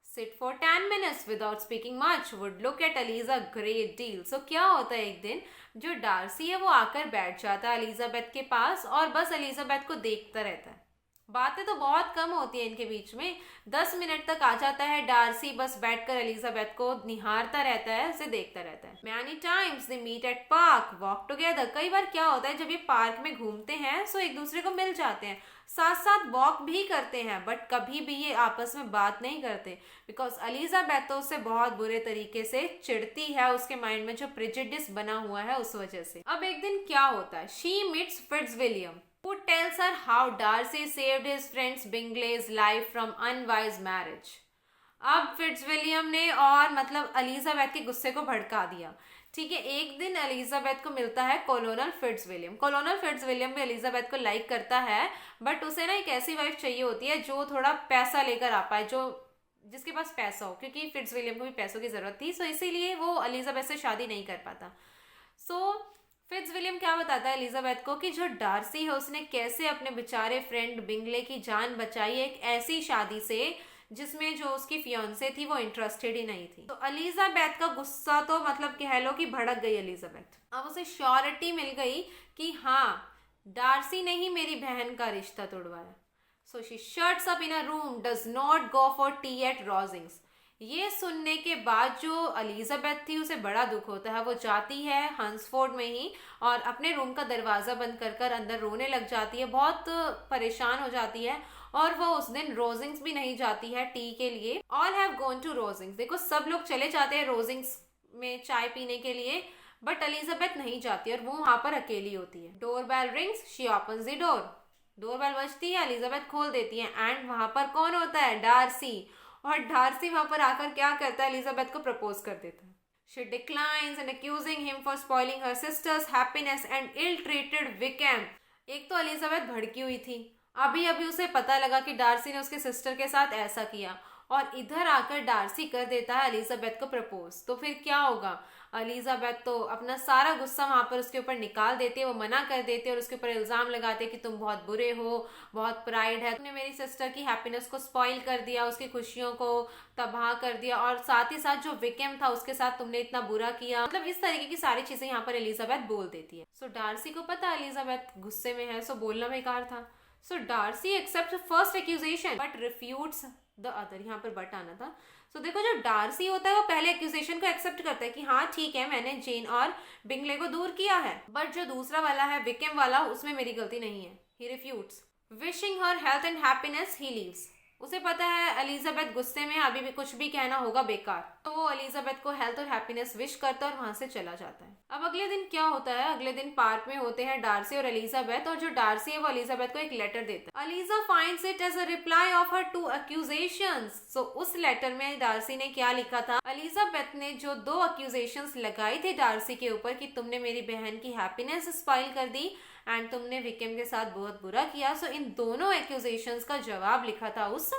sit for 10 minutes without speaking much, would look at Eliza great deal. So क्या होता है, एक दिन जो डार्सी है वो आकर बैठ जाता है एलिजाबेथ के पास और बस एलिजाबेथ को देखता रहता है. बातें तो बहुत कम होती है इनके बीच में. 10 मिनट तक आ जाता है डार्सी बस बैठकर एलिजाबेथ को निहारता रहता है, उसे देखता रहता है. Many times they meet at park, walk together. कई बार क्या होता है जब ये पार्क में घूमते हैं सो एक दूसरे को मिल जाते हैं, साथ साथ वॉक भी करते हैं, बट कभी भी ये आपस में बात नहीं करते बिकॉज एलिजाबेथ तो उससे बहुत बुरे तरीके से चिढ़ती है, उसके माइंड में जो प्रेजुडिस बना हुआ है उस वजह से. अब एक दिन क्या होता है, she meets Fitzwilliam who tells her how Darcy saved his friends Bingley's life from unwise marriage. अब फिट्जविलियम ने और मतलब एलिजाबेथ के गुस्से को भड़का दिया. ठीक है, एक दिन एलिजाबेथ को मिलता है कॉलोनल फिट्जविलियम. कॉलोनल फिट्जविलियम भी एलिजाबेथ को लाइक करता है बट उसे ना एक ऐसी वाइफ चाहिए होती है जो थोड़ा पैसा लेकर आ पाए, जो जिसके पास पैसा हो, क्योंकि फिट्जविलियम को भी पैसों की जरूरत थी. सो इसीलिए वो एलिजाबेथ से शादी नहीं कर पाता. सो फिट्जविलियम क्या बताता है एलिजाबेथ को कि जो डार्सी है उसने कैसे अपने बेचारे फ्रेंड बिंगले की जान बचाई एक ऐसी शादी से जिसमें जो उसकी फियांसे थी वो इंटरेस्टेड ही नहीं थी. तो एलिजाबेथ का गुस्सा तो मतलब कह लो कि भड़क गई एलिजाबेथ. अब उसे श्योरिटी मिल गई कि हाँ डार्सी ने ही मेरी बहन का रिश्ता तोड़वाया. So she shuts up in a room, does not go for tea at Rosings. ये सुनने के बाद जो एलिजाबेथ थी उसे बड़ा दुख होता है. वो जाती है हंसफोर्ड में ही और अपने रूम का दरवाज़ा बंद कर अंदर रोने लग जाती है, बहुत परेशान हो जाती है और वो उस दिन रोजिंग्स भी नहीं जाती है टी के लिए. All have gone to Rosings. देखो सब लोग चले जाते हैं रोजिंग्स में चाय पीने के लिए बट एलिजाबेथ नहीं जाती और वो वहाँ पर अकेली होती है. Door bell rings, she opens the door. Door bell बजती है, एलिजाबेथ खोल देती है एंड वहाँ पर कौन होता है, डार्सी. और डार्सी वहां पर आकर क्या करता है, एलिजाबेथ को प्रपोज कर देता है. She declines and accusing him for spoiling her sister's happiness and ill-treated Wickham. एक तो एलिजाबेथ भड़की हुई थी, अभी अभी उसे पता लगा कि डार्सी ने उसके सिस्टर के साथ ऐसा किया और इधर आकर डार्सी कर देता है एलिजाबेथ को प्रपोज. तो फिर क्या होगा, एलिजाबेथ तो अपना सारा गुस्सा वहां पर उसके ऊपर निकाल देती है, वो मना कर देती है और उसके ऊपर इल्जाम लगाते हैं कि तुम बहुत बुरे हो, बहुत प्राइड है, तुमने मेरी सिस्टर की हैप्पीनेस को स्पॉइल कर दिया, उसकी खुशियों को तबाह कर दिया और साथ ही साथ जो विकेम था उसके साथ तुमने इतना बुरा किया. मतलब इस तरीके की सारी चीजें यहाँ पर एलिजाबेथ बोल देती है. सो डार्सी को पता है एलिजाबेथ गुस्से में है, सो बोलना बेकार था. So Darcy accept first accusation but refutes the other. यहाँ पर बट आना था. सो देखो जो डार्सी होता है वो पहले एक्यूजेशन को एक्सेप्ट करता है कि हाँ ठीक है मैंने जेन और बिंगले को दूर किया है, बट जो दूसरा वाला है विकेम वाला उसमें मेरी गलती नहीं है. He refutes. Wishing her health and happiness he leaves. उसे पता है एलिजाबेथ गुस्से में अभी भी कुछ भी कहना होगा बेकार, तो वो एलिजाबेथ को हेल्थ और हैप्पीनेस विश करता है और वहां से चला जाता है। अब अगले दिन क्या होता है, अगले दिन पार्क में होते हैं डार्सी और एलिजाबेथ, और जो डार्सी है वो एलिजाबेथ को एक लेटर देता है। Eliza finds it as a reply of her 2 accusations. So उस लेटर में डार्सी ने क्या लिखा था, एलिजाबेथ ने जो 2 एक्यूजेशंस लगाई थी डार्सी के ऊपर कि तुमने मेरी बहन की हैप्पीनेस स्पॉइल कर दी एंड तुमने विक्टिम के साथ बहुत बुरा किया, सो इन दोनों एक्यूजेशंस का जवाब लिखा था उस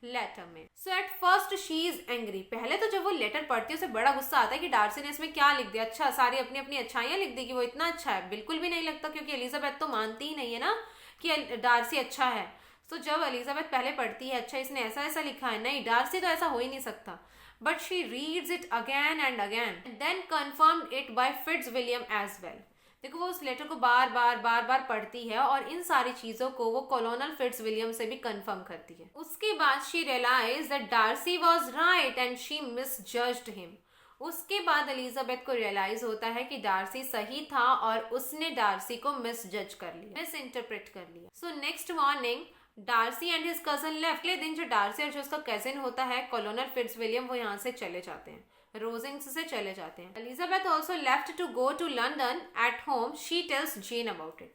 लेटर में। So at first she is angry. पहले तो जब वो लेटर पढ़ती है उसे बड़ा गुस्सा आता है कि डार्सी ने इसमें क्या लिख दिया, अच्छा सारी अपनी अपनी अच्छाइयां लिख दी कि वो इतना अच्छा है। बिल्कुल भी नहीं लगता, क्योंकि एलिजाबेथ तो मानती ही नहीं है ना कि डार्सी अच्छा है। तो जब एलिजाबेथ पहले पढ़ती है, अच्छा इसने ऐसा ऐसा लिखा है, नहीं डार्सी तो ऐसा हो ही नहीं सकता, but she reads it again and again then confirmed it by Fitzwilliam as well. देखो वो उस लेटर को बार बार पढ़ती है और इन सारी चीजों को वो कॉलोनल फिट्जविलियम से भी कंफर्म करती है। उसके बाद she realise that Darcy was right and she misjudged him. उसके बाद एलिजाबेथ को रियलाइज होता है कि डार्सी सही था और उसने डार्सी को मिसजज कर लिया, मिस इंटरप्रेट कर लिया। So next morning Darcy and his cousin left. अगले दिन जो डार्सी और जो उसका कजिन होता है कॉलोनल फिट्जविलियम, वो यहाँ से चले जाते हैं, रोजिंग्स से चले जाते हैं। Elizabeth also left to go to London. At home she tells Jane about it.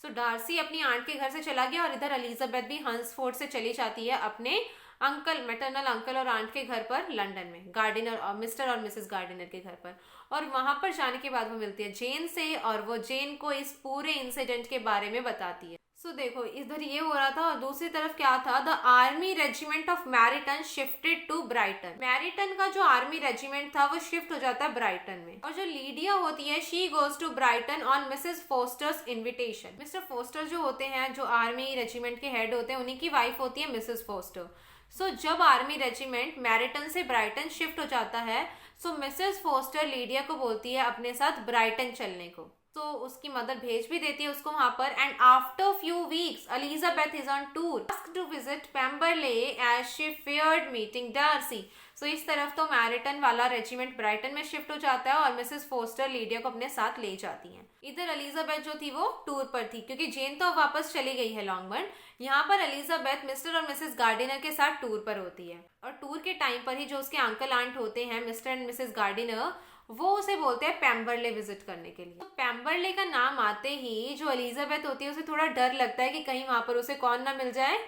So Darcy अपनी आंट के घर से चला गया और इधर एलिजाबेथ भी हंसफोर्ड से चली जाती है अपने अंकल, मैटरनल अंकल और आंट के घर पर लंदन में, गार्डिनर और मिस्टर और मिसेस गार्डिनर के घर पर। और वहां पर जाने के बाद वो मिलती है जेन से और वो जेन को इस पूरे इंसिडेंट के बारे में बताती है। सो देखो इधर ये हो रहा था और दूसरी तरफ क्या था, the army regiment of Meryton shifted to Brighton. Meryton का जो आर्मी रेजिमेंट था वो शिफ्ट हो जाता है ब्राइटन में, और जो लीडिया होती है she goes to Brighton on Mrs Forster's invitation. Mr Forster जो होते हैं, जो आर्मी रेजिमेंट के हेड होते हैं, उन्हीं की वाइफ होती है मिसेस फोस्टर। सो जब आर्मी रेजिमेंट मैरिटन से ब्राइटन शिफ्ट हो जाता है, सो मिसेस फोस्टर लीडिया को बोलती है अपने साथ ब्राइटन चलने को। तो उसकी मदर भेज भी देती है उसको वहां पर। And after few weeks Elizabeth is on tour asked to visit Pemberley as she feared meeting Darcy. So इस तरफ तो मैरिटन वाला रेजिमेंट ब्राइटन में शिफ्ट हो जाता है और मिसेस फोस्टर लीडिया को अपने साथ ले जाती हैं। इधर एलिजाबेथ जो थी वो टूर पर थी, क्योंकि जेन तो वापस चली गई है लॉन्गबर्न। यहाँ पर एलिजाबेथ मिस्टर और मिसेस गार्डिनर के साथ टूर पर होती है, और टूर के टाइम पर ही जो उसके अंकल आंट होते हैं मिस्टर एंड मिसेस गार्डिनर, वो उसे बोलते हैं पेम्बरले विजिट करने के लिए। तो पेम्बरले का नाम आते ही जो एलिजाबेथ होती है उसे थोड़ा डर लगता है कि कहीं वहां पर उसे कौन ना मिल जाए,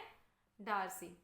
Darcy.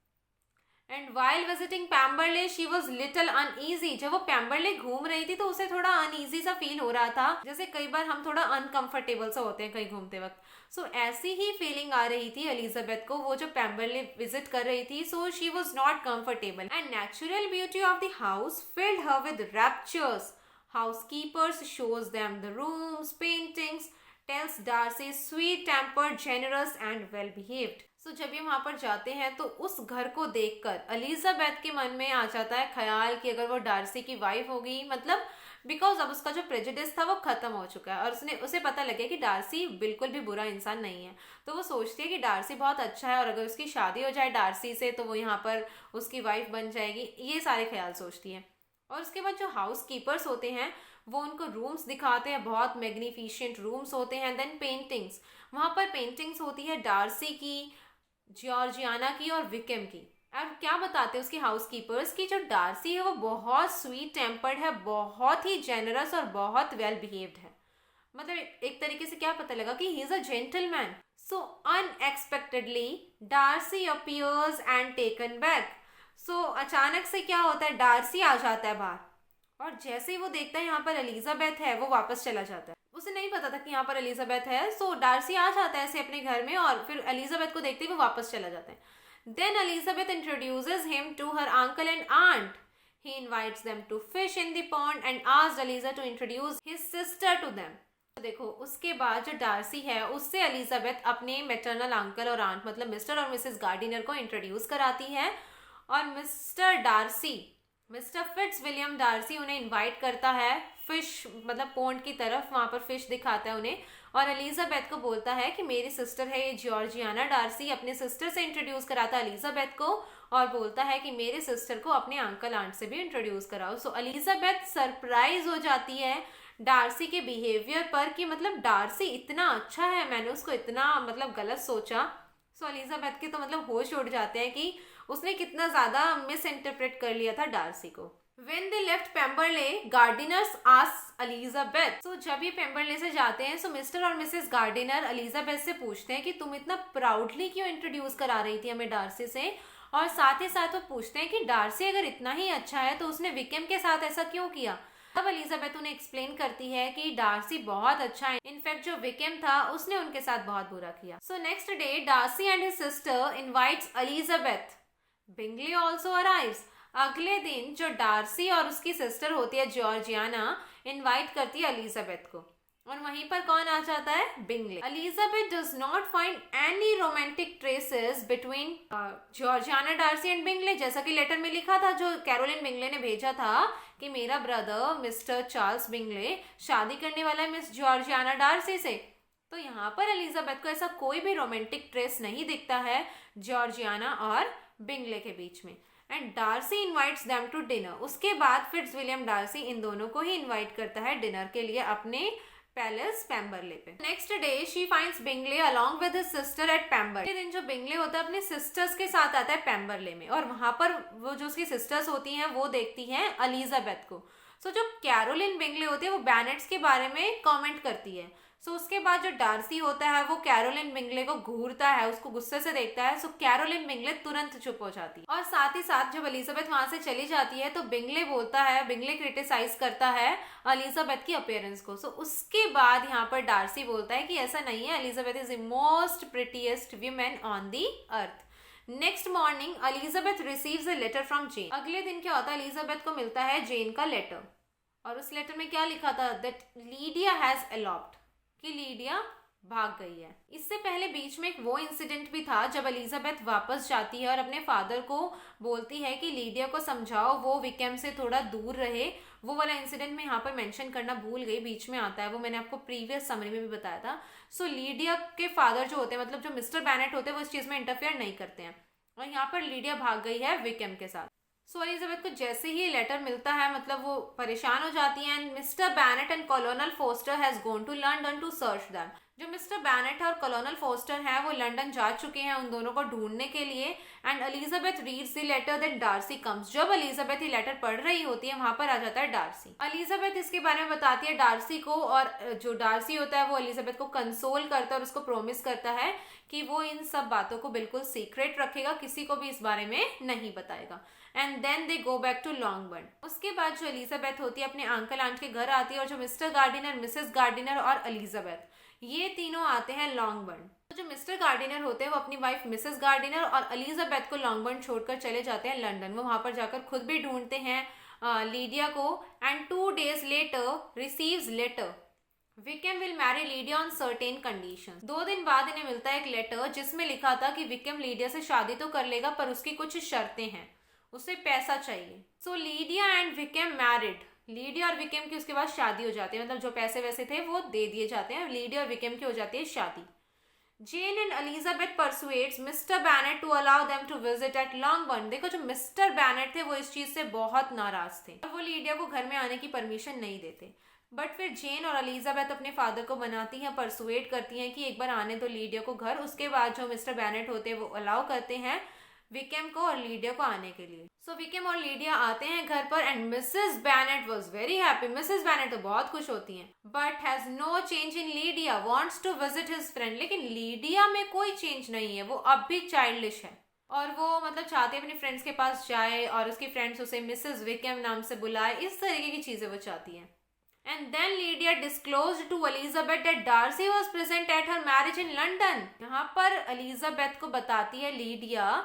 And while visiting Pemberley she was little uneasy. जब वो पेम्बरले घूम रही थी तो उसे थोड़ा अनईजी सा फील हो रहा था, जैसे कई बार हम थोड़ा अनकंफर्टेबल सा होते हैं कहीं घूमते वक्त। सो ऐसी ही फीलिंग आ रही थी एलिजाबेथ को वो जो पेम्बरले विजिट कर रही थी। So she was not comfortable and natural beauty of the house field her with raptures. Housekeepers shows them the rooms, paintings, tells Darcy sweet-tempered, generous and well-behaved. So जब ये वहां पर जाते हैं तो उस घर को देखकर एलिजाबेथ के मन में आ जाता है ख्याल कि अगर वो डार्सी की वाइफ होगी, मतलब बिकॉज अब उसका जो प्रेजुडिस था वो खत्म हो चुका है और उसे पता लगे कि डार्सी बिल्कुल भी बुरा इंसान नहीं है। तो वो सोचती है कि डार्सी बहुत अच्छा है और अगर उसकी शादी हो जाए डार्सी से तो वो यहाँ पर उसकी वाइफ बन जाएगी, ये सारे ख्याल सोचती है। और उसके बाद जो हाउस कीपर्स होते हैं वो उनको रूम्स दिखाते हैं, बहुत मैग्निफिशिएंट रूम्स होते हैं। देन पेंटिंग्स, वहाँ पर पेंटिंग्स होती है डार्सी की, जॉर्जियाना की और विकेम की। अब क्या बताते हैं उसकी हाउस कीपर्स की जो डार्सी है वो बहुत स्वीट टेम्पर्ड है, बहुत ही जेनरस और बहुत वेल बिहेव्ड है। मतलब एक तरीके से क्या पता लगा कि he is a gentleman. So unexpectedly Darcy appears and taken back. So अचानक से क्या होता है, डार्सी आ जाता है बाहर और जैसे ही वो देखता है यहाँ पर एलिजाबेथ है वो वापस चला जाता है। उसे नहीं पता था कि यहाँ पर एलिजाबेथ है। सो डार्सी आ जाता है ऐसे अपने घर में और फिर एलिजाबेथ को देखते ही वो वापस चला जाता है। Then Elizabeth introduces him to her uncle and aunt. He invites them to fish in the pond and asked Eliza to introduce his sister to them. देखो उसके बाद जो डार्सी है उससे एलिजाबेथ अपने मैटरनल अंकल और आंट मतलब Mr और मिसेस गार्डिनर को इंट्रोड्यूस कराती है और मिस्टर फिट्जविलियम डार्सी उन्हें इनवाइट करता है फिश मतलब पॉन्ड की तरफ, वहां पर फिश दिखाता है उन्हें और एलिजाबेथ को बोलता है कि मेरी सिस्टर है ये जॉर्जियाना। डार्सी अपने सिस्टर से इंट्रोड्यूस कराता है एलिजाबेथ को और बोलता है कि मेरे सिस्टर को अपने अंकल आंट से भी इंट्रोड्यूस कराओ। सो एलिजाबेथ सरप्राइज हो जाती है डार्सी के बिहेवियर पर कि मतलब डार्सी इतना अच्छा है, मैंने उसको इतना मतलब गलत सोचा। सो एलिजाबेथ के तो मतलब होश उड़ जाते हैं कि उसने कितना ज्यादा मिस इंटरप्रेट कर लिया था डार्सी को। When they left Pemberley, Gardiners asked Elizabeth. So जब ये पेम्बरले से जाते हैं, so मिस्टर और मिसेस गार्डिनर एलिजाबेथ से पूछते हैं कि तुम इतना प्राउडली क्यों इंट्रोड्यूस करा रही थी हमें डार्सी से, और साथ ही साथ वो पूछते हैं कि डार्सी अगर इतना ही अच्छा है तो उसने विकेम के साथ ऐसा क्यों किया। तब एलिजाबेथ उन्हें एक्सप्लेन करती है कि डार्सी बहुत अच्छा है, इनफैक्ट जो विकेम था उसने उनके साथ बहुत बुरा किया। So next day Darcy and his sister invites Elizabeth. Bingley also arrives. अगले दिन जो डार्सी और उसकी सिस्टर होती है जॉर्जियाना इनवाइट करती है एलिजाबेथ को, और वहीं पर कौन आ जाता है, Bingley. Elizabeth does not find any romantic traces between Georgiana, Darcy and Bingley, जैसा कि लेटर में लिखा था जो कैरोलिन बिंगले ने भेजा था कि मेरा ब्रदर मिस्टर चार्ल्स बिंगले शादी करने वाला है मिस जॉर्जियाना डार्सी से। तो यहाँ पर एलिजाबेथ को ऐसा कोई भी रोमांटिक ट्रेस नहीं दिखता है जॉर्जियाना और बिंगले के बीच में। And Darcy invites them to dinner. उसके बाद फिट्जविलियम डार्सी इन दोनों को ही इनवाइट करता है डिनर के लिए अपने पैलेस पेम्बरले पे। Next day she finds Bingley along with his sister at Pemberley. दिन जो बिंगले होता है अपने सिस्टर्स के साथ आता है पेम्बरले में, और वहां पर वो जो उसकी सिस्टर्स होती हैं वो देखती हैं एलिजाबेथ को। सो जो कैरोलिन बिंगले होती है वो बैनेट्स के बारे में कमेंट करती है। सो उसके बाद जो डार्सी होता है वो कैरोलिन बिंगले को घूरता है, उसको गुस्से से देखता है। सो कैरोलिन बिंगले तुरंत चुप हो जाती है, और साथ ही साथ जब एलिजाबेथ वहां से चली जाती है तो बिंगले क्रिटिसाइज करता है एलिजाबेथ की अपीयरेंस को। सो उसके बाद यहाँ पर डार्सी बोलता है कि ऐसा नहीं है, Elizabeth is the most prettiest women on the earth. Next morning Elizabeth receives a letter from Jane. अगले दिन क्या होता है, एलिजाबेथ को मिलता है जेन का लेटर, और उस लेटर में क्या लिखा था, दैट लीडिया हैज एलॉप्ड, कि लीडिया भाग गई है। इससे पहले बीच में एक वो इंसिडेंट भी था जब एलिजाबेथ वापस जाती है और अपने फादर को बोलती है कि लीडिया को समझाओ वो विकेम से थोड़ा दूर रहे। वो वाला इंसिडेंट मैं यहाँ पर मेंशन करना भूल गई, बीच में आता है, वो मैंने आपको प्रीवियस समरी में भी बताया था। सो लीडिया के फादर जो होते हैं, मतलब जो मिस्टर बैनेट होते हैं, वो इस चीज में इंटरफेयर नहीं करते हैं, और यहाँ पर लीडिया भाग गई है विकेम के साथ। सो एलिजाबेथ को जैसे ही लेटर मिलता है, मतलब वो परेशान हो जाती है। And Mr Bennet and Colonel Forster has gone to London to search them. जो मिस्टर बैनेट है और कॉलोनल फोस्टर है वो लंदन जा चुके हैं उन दोनों को ढूंढने के लिए। And Elizabeth reads the letter, then Darcy comes. जब एलिजाबेथ ये लेटर पढ़ रही होती है वहां पर आ जाता है डार्सी। एलिजाबेथ इसके बारे में बताती है डार्सी को, और जो डार्सी होता है वो एलिजाबेथ को कंसोल करता है और उसको प्रोमिस करता है कि वो इन सब बातों को बिल्कुल सीक्रेट रखेगा, किसी को भी इस बारे में नहीं बताएगा। And then they go back to Longbourn. उसके बाद जो एलिजाबेथ होती है अपने अंकल आंट के घर आती है, और जो मिस्टर गार्डिनर, मिसेस गार्डिनर और एलिजाबेथ ये तीनों आते हैं लॉन्गबर्न। तो जो मिस्टर गार्डिनर होते हैं वो अपनी वाइफ मिसेस गार्डिनर और एलिजाबेथ को लॉन्गबर्न छोड़कर चले जाते हैं लंदन। वो वहां पर जाकर खुद भी ढूंढते हैं लीडिया को। And 2 days later receives letter, Wickham will marry Lydia on certain conditions. 2 दिन बाद इन्हें मिलता है एक लेटर जिसमें लिखा था कि विकेम लीडिया से शादी तो कर लेगा पर उसकी कुछ शर्तें हैं, उसे पैसा चाहिए। So Lydia and Wickham married. Lydia और विकेम की उसके बाद शादी हो जाती है, मतलब जो पैसे वैसे थे वो दे दिए जाते हैं, लीडिया और विकेम की हो जाती है शादी। Jane and Elizabeth persuades Mr Bennet to allow them to visit at Longbourn. देखो जो मिस्टर बैनेट थे वो इस चीज से बहुत नाराज थे और वो लीडिया को घर में आने की परमिशन नहीं देते। बट फिर जेन और एलिजाबेथ अपने फादर को बनाती हैं, परसुएट करती हैं कि एक बार आने दो लीडिया को घर। उसके बाद जो मिस्टर बैनेट होते हैं वो अलाउ करते हैं विकेम को और लीडिया को आने के लिए। सो विकेम और लीडिया आते हैं घर पर and Mrs Bennet was very happy. Mrs Bennet तो बहुत खुश होती हैं, but has no change in Lydia, wants to visit his friend. लेकिन लीडिया में कोई चेंज नहीं है, वो अब भी चाइल्डिश है और वो मतलब चाहती है अपने फ्रेंड्स के पास जाए और उसकी फ्रेंड्स उसे मिसेस विकेम नाम से बुलाए, इस तरीके की चीजें वो चाहती है। And then Lydia disclosed to Elizabeth that Darcy was present at her marriage in London. यहाँ पर एलिजाबेथ को बताती है लीडिया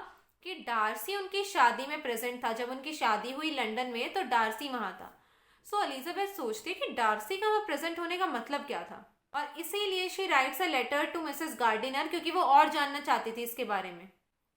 कि डार्सी उनकी शादी में प्रेजेंट था। जब उनकी शादी हुई लंदन में तो डार्सी वहां था। सो एलिजाबेथ सोचती है कि डार्सी का वहां प्रेजेंट होने का मतलब क्या था, और इसीलिए she writes a letter to Mrs Gardiner, क्योंकि वो और जानना चाहती थी इसके बारे में।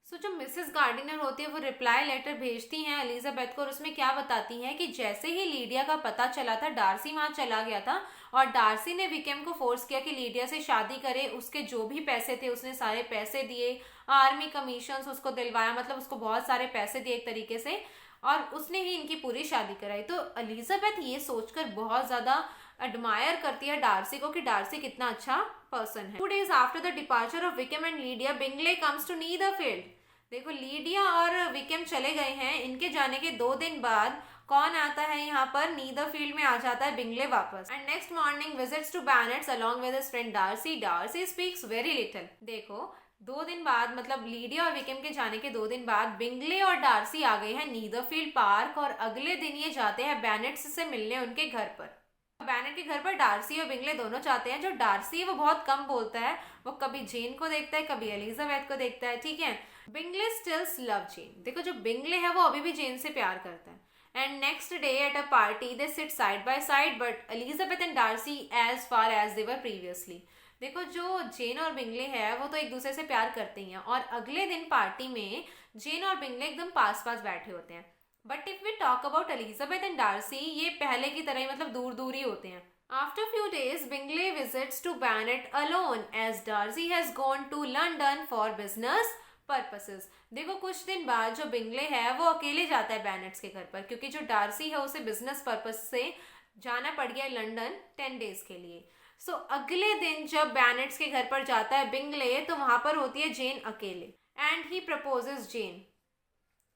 सो जो मिसेस गार्डिनर होती है वो रिप्लाई लेटर भेजती हैं एलिजाबेथ को, और उसमें क्या बताती हैं कि जैसे ही लीडिया का पता चला था डार्सी वहां चला गया था और डार्सी ने विकेम को फोर्स किया कि लीडिया से शादी करे। उसके जो भी पैसे थे उसने सारे पैसे दिए, आर्मी कमीशन उसको दिलवाया, मतलब उसको बहुत सारे पैसे दिए एक तरीके से, और उसने ही इनकी पूरी शादी कराई। तो एलिजाबेथ ये सोचकर बहुत ज्यादा एडमायर करती है डार्सी को कि डार्सी कितना अच्छा पर्सन है। 2 days after the departure of Wickham and Lydia, Bingley comes to Netherfield. देखो लीडिया और विकेम चले गए हैं, इनके जाने के 2 दिन बाद कौन आता है यहाँ पर, नीदरफील्ड में आ जाता है बिंगले वापस। And next morning visits to Bennets along with his friend Darcy. Darcy speaks very little. देखो 2 दिन बाद, मतलब लीडिया और विकेम के जाने के 2 दिन बाद बिंगले और डार्सी आ गए हैं नीदरफील्ड पार्क, और अगले दिन ये जाते हैं बैनेट्स से मिलने उनके घर पर। बैनेट के घर पर डार्सी और बिंगले दोनों चाहते हैं। जो डार्सी है वो बहुत कम बोलता है, वो कभी जेन को देखता है, कभी एलिजाबेथ को देखता है, ठीक है। बिंगले स्टिल्स लव जेन। देखो जो बिंगले है वो अभी भी जेन से प्यार करता है। And next day at a party they sit side by side, but Elizabeth and Darcy as far as they were previously. देखो जो जेन और बिंगले है वो तो एक दूसरे से प्यार करते ही हैं, और अगले दिन पार्टी में जेन और बिंगले एकदम पास पास बैठे होते हैं। But if we talk about Elizabeth and Darcy, ये पहले की तरह ही मतलब दूर दूर ही होते हैं। After few days Bingley visits to Bennet alone as Darcy has gone to London for business purposes. देखो कुछ दिन बाद जो बिंगले है वो अकेले जाता है बैनेट्स के घर पर, क्योंकि जो डार्सी है उसे बिजनेस पर्पस से जाना पड़ गया लंदन 10 डेज के लिए। सो अगले दिन जब बैनेट्स के घर पर जाता है बिंगले, तो वहां पर होती है जेन अकेले, and he proposes Jane.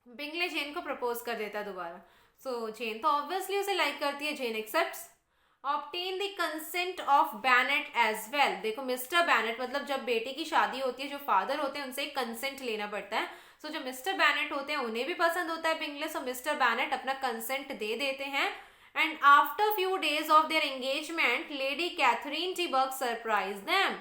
Bingley Jane को प्रपोज कर देता है दोबारा। सो जेन तो ऑब्वियसली उसे लाइक करती है, Jane accepts. Obtain the consent of Bennet as well. देखो मिस्टर बैनेट, मतलब जब बेटे की शादी होती है जो फादर होते हैं उनसे एक कंसेंट लेना पड़ता है। सो जो मिस्टर बैनेट होते हैं उन्हें भी पसंद होता है बिंगले, सो मिस्टर बैनेट अपना कंसेंट दे देते हैं। And after few days of their engagement Lady Catherine de Bourgh surprise them.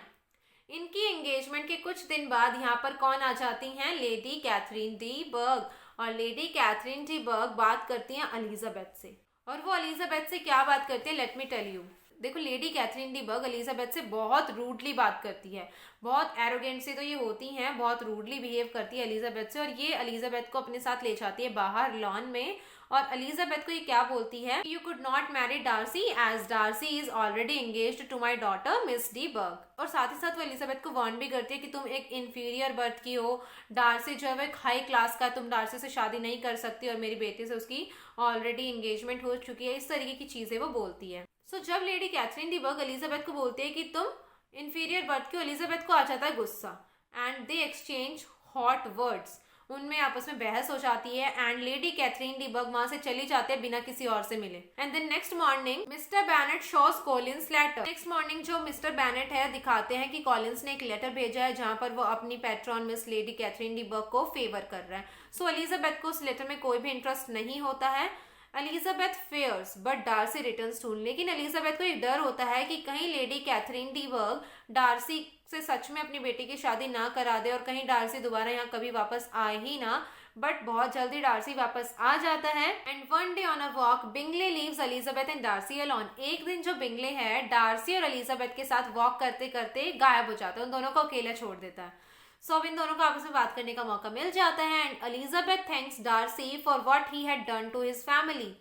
इनकी एंगेजमेंट के कुछ दिन बाद यहाँ पर कौन आ जाती हैं, लेडी कैथरीन डी बर्ग। और लेडी कैथरीन डी बर्ग बात करती हैं एलिजाबेथ से, और वो एलिजाबेथ से क्या बात करती है, लेट मी टेल यू। देखो लेडी कैथरीन डी बर्ग एलिजाबेथ से बहुत रूडली बात करती है, बहुत एरोगेंट से तो ये होती हैं, बहुत रूडली बिहेव करती है एलिजाबेथ से। और ये एलिजाबेथ को अपने साथ ले जाती है बाहर लॉन में, और एलिजाबेथ को ये क्या बोलती है, you could not marry Darcy as Darcy is already engaged to my daughter Miss de Bourgh. और साथ ही साथ वो एलिजाबेथ को वार्न भी करती है कि तुम एक इन्फीरियर बर्थ की हो, डार्सी जो है एक हाई क्लास का, तुम डार्सी से शादी नहीं कर सकती, और मेरी बेटी से उसकी ऑलरेडी एंगेजमेंट हो चुकी है। इस तरीके की चीजें वो बोलती है। सो जब लेडी कैथरीन डी बर्ग एलिजाबेथ को बोलती है कि तुम इन्फीरियर बर्थ की हो, एलिजाबेथ को आ जाता है गुस्सा, and they exchange hot words. उनमें आपस में बहस हो जाती है, एंड लेडी कैथरीन डी बर्ग वहां से चली जाती है बिना किसी और से मिले। And then next morning Mr Bennet shows Collins letter. Next morning जो मिस्टर बैनेट है दिखाते हैं कि कॉलिंस ने एक लेटर भेजा है जहां पर वो अपनी patron Miss lady Catherine de Bourgh को फेवर कर रहा है। सो एलिजाबेथ को उस लेटर में कोई भी इंटरेस्ट नहीं होता है। Elizabeth fears but Darcy returns too. लेकिन एलिजाबेथ को एक डर होता है कि कहीं Lady Catherine de Bourgh Darcy से सच में अपनी बेटी की शादी ना करा दे, और कहीं डार्सी दोबारा यहाँ कभी वापस आए ही ना। बट बहुत जल्दी डार्सी वापस आ जाता है। And one day on a walk Bingley leaves Elizabeth and Darcy alone. एक दिन जो बिंगले है डार्सी और एलिजाबेथ के साथ वॉक करते करते गायब हो जाता है, उन दोनों को अकेला छोड़ देता है। सो अब इन दोनों को आपस में बात करने का मौका मिल जाता है, and Elizabeth thanks Darcy for what he had done to his family.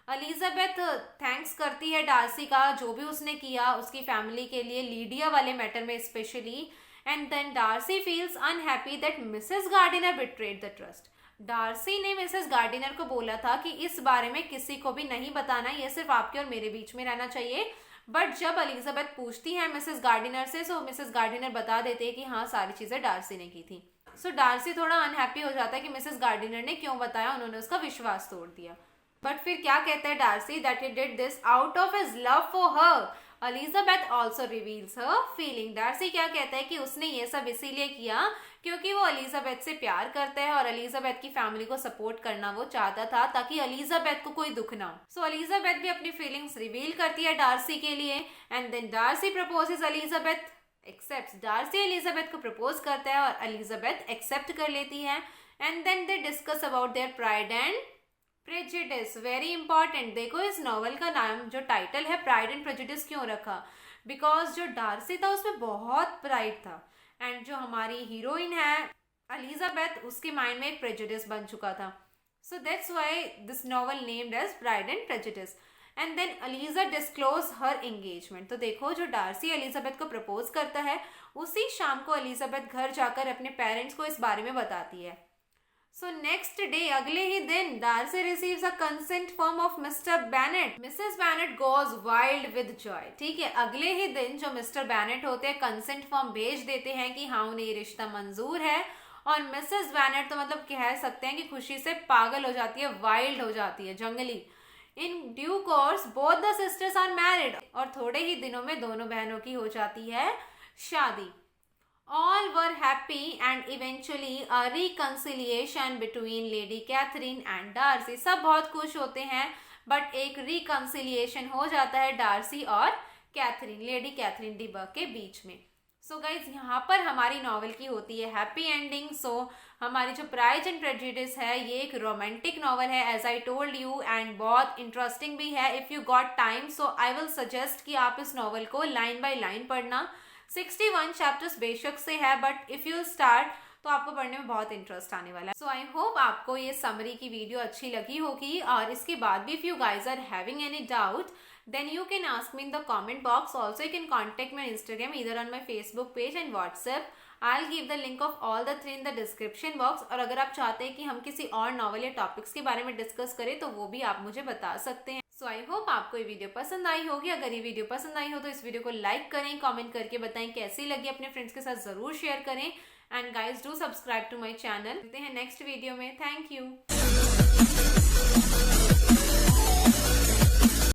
Elizabeth thanks करती है डार्सी का, जो भी उसने किया उसकी फैमिली के लिए, लीडिया वाले मैटर में specially. And then Darcy feels unhappy that Mrs Gardiner betrayed the trust. Darcy ने मिसेस गार्डिनर को बोला था कि इस बारे में किसी को भी नहीं बताना, ये सिर्फ आपके और मेरे बीच में रहना चाहिए। बट जब एलिजाबेथ पूछती है मिसेस गार्डिनर से, सो मिसेस गार्डिनर बता देते हैं कि हाँ सारी चीजें डार्सी ने की थी। सो डार्सी थोड़ा अनहैप्पी हो जाता है कि मिसेस गार्डिनर ने क्यों बताया, उन्होंने उसका विश्वास तोड़ दिया। बट फिर क्या कहता है Darcy, that he did this out of his love for her. Elizabeth also reveals her feeling. Darcy क्या कहता है कि उसने ये सब इसीलिए किया क्योंकि वो एलिजाबेथ से प्यार करता है, और एलिजाबेथ की फैमिली को सपोर्ट करना वो चाहता था ताकि एलिजाबेथ को कोई दुख ना हो। सो एलिजाबेथ भी अपनी फीलिंग्स रिवील करती है डार्सी के लिए, and then Darcy proposes Elizabeth accepts. Darcy Elizabeth को प्रपोज करता है और एलिजाबेथ एक्सेप्ट कर लेती है। And then they discuss about their pride and prejudice. Very important. देखो इस नॉवल का नाम जो टाइटल है प्राइड एंड प्रेजुडिस क्यों रखा, बिकॉज जो डार्सी था उसमें बहुत प्राइड था, एंड जो हमारी हीरोइन है एलिजाबेथ उसके माइंड में एक प्रेजुडिस बन चुका था। So that's why this novel named as pride and prejudice. And then Eliza disclose her engagement. तो देखो जो डार्सी एलिजाबेथ को प्रपोज करता है उसी शाम को एलिजाबेथ घर जाकर अपने पेरेंट्स को इस बारे में बताती है। सो नेक्स्ट डे, अगले ही दिन, Darcy receives a consent form of Mr Bennet. Mrs Bennet goes wild with joy. ठीक है, अगले ही दिन जो मिस्टर बैनेट होते हैं कंसेंट फॉर्म भेज देते हैं कि हाँ उन्हें ये रिश्ता मंजूर है, और मिसेस बैनेट तो मतलब कह सकते हैं कि खुशी से पागल हो जाती है, वाइल्ड हो जाती है, जंगली। In due course both the sisters are married, और थोड़े ही दिनों में दोनों बहनों की हो जाती है शादी। All were happy and eventually a reconciliation between Lady Catherine and Darcy. सब बहुत खुश होते हैं, बट एक reconciliation हो जाता है डार्सी और कैथरीन, लेडी कैथरीन डी बर्ग के बीच में। सो गाइज यहाँ पर हमारी नॉवल की होती है हैप्पी एंडिंग। सो हमारी जो प्राइड एंड प्रेजुडिस है ये एक रोमांटिक नॉवल है, as I told you, and बहुत इंटरेस्टिंग भी है। If you got time so I will suggest कि आप इस नॉवल को लाइन बाय लाइन पढ़ना। 61 चैप्टर्स बेशक से है, बट इफ़ यू स्टार्ट तो आपको पढ़ने में बहुत इंटरेस्ट आने वाला है। सो आई होप आपको ये समरी की वीडियो अच्छी लगी होगी, और इसके बाद भी if you guys are having any doubt then you can ask me in the comment box. Also you can contact me on Instagram, either on my Facebook page and WhatsApp. I'll give the link of all the three in the description box. और अगर आप चाहते हैं कि हम किसी और novel या टॉपिक्स के बारे में डिस्कस करें तो वो भी आप मुझे बता सकते हैं। सो आई होप आपको ये वीडियो पसंद आई होगी। अगर ये वीडियो पसंद आई हो तो इस वीडियो को लाइक करें, कमेंट करके बताएं कैसी लगी, अपने फ्रेंड्स के साथ जरूर शेयर करें, and guys do subscribe to my channel. मिलते हैं नेक्स्ट वीडियो में। Thank you.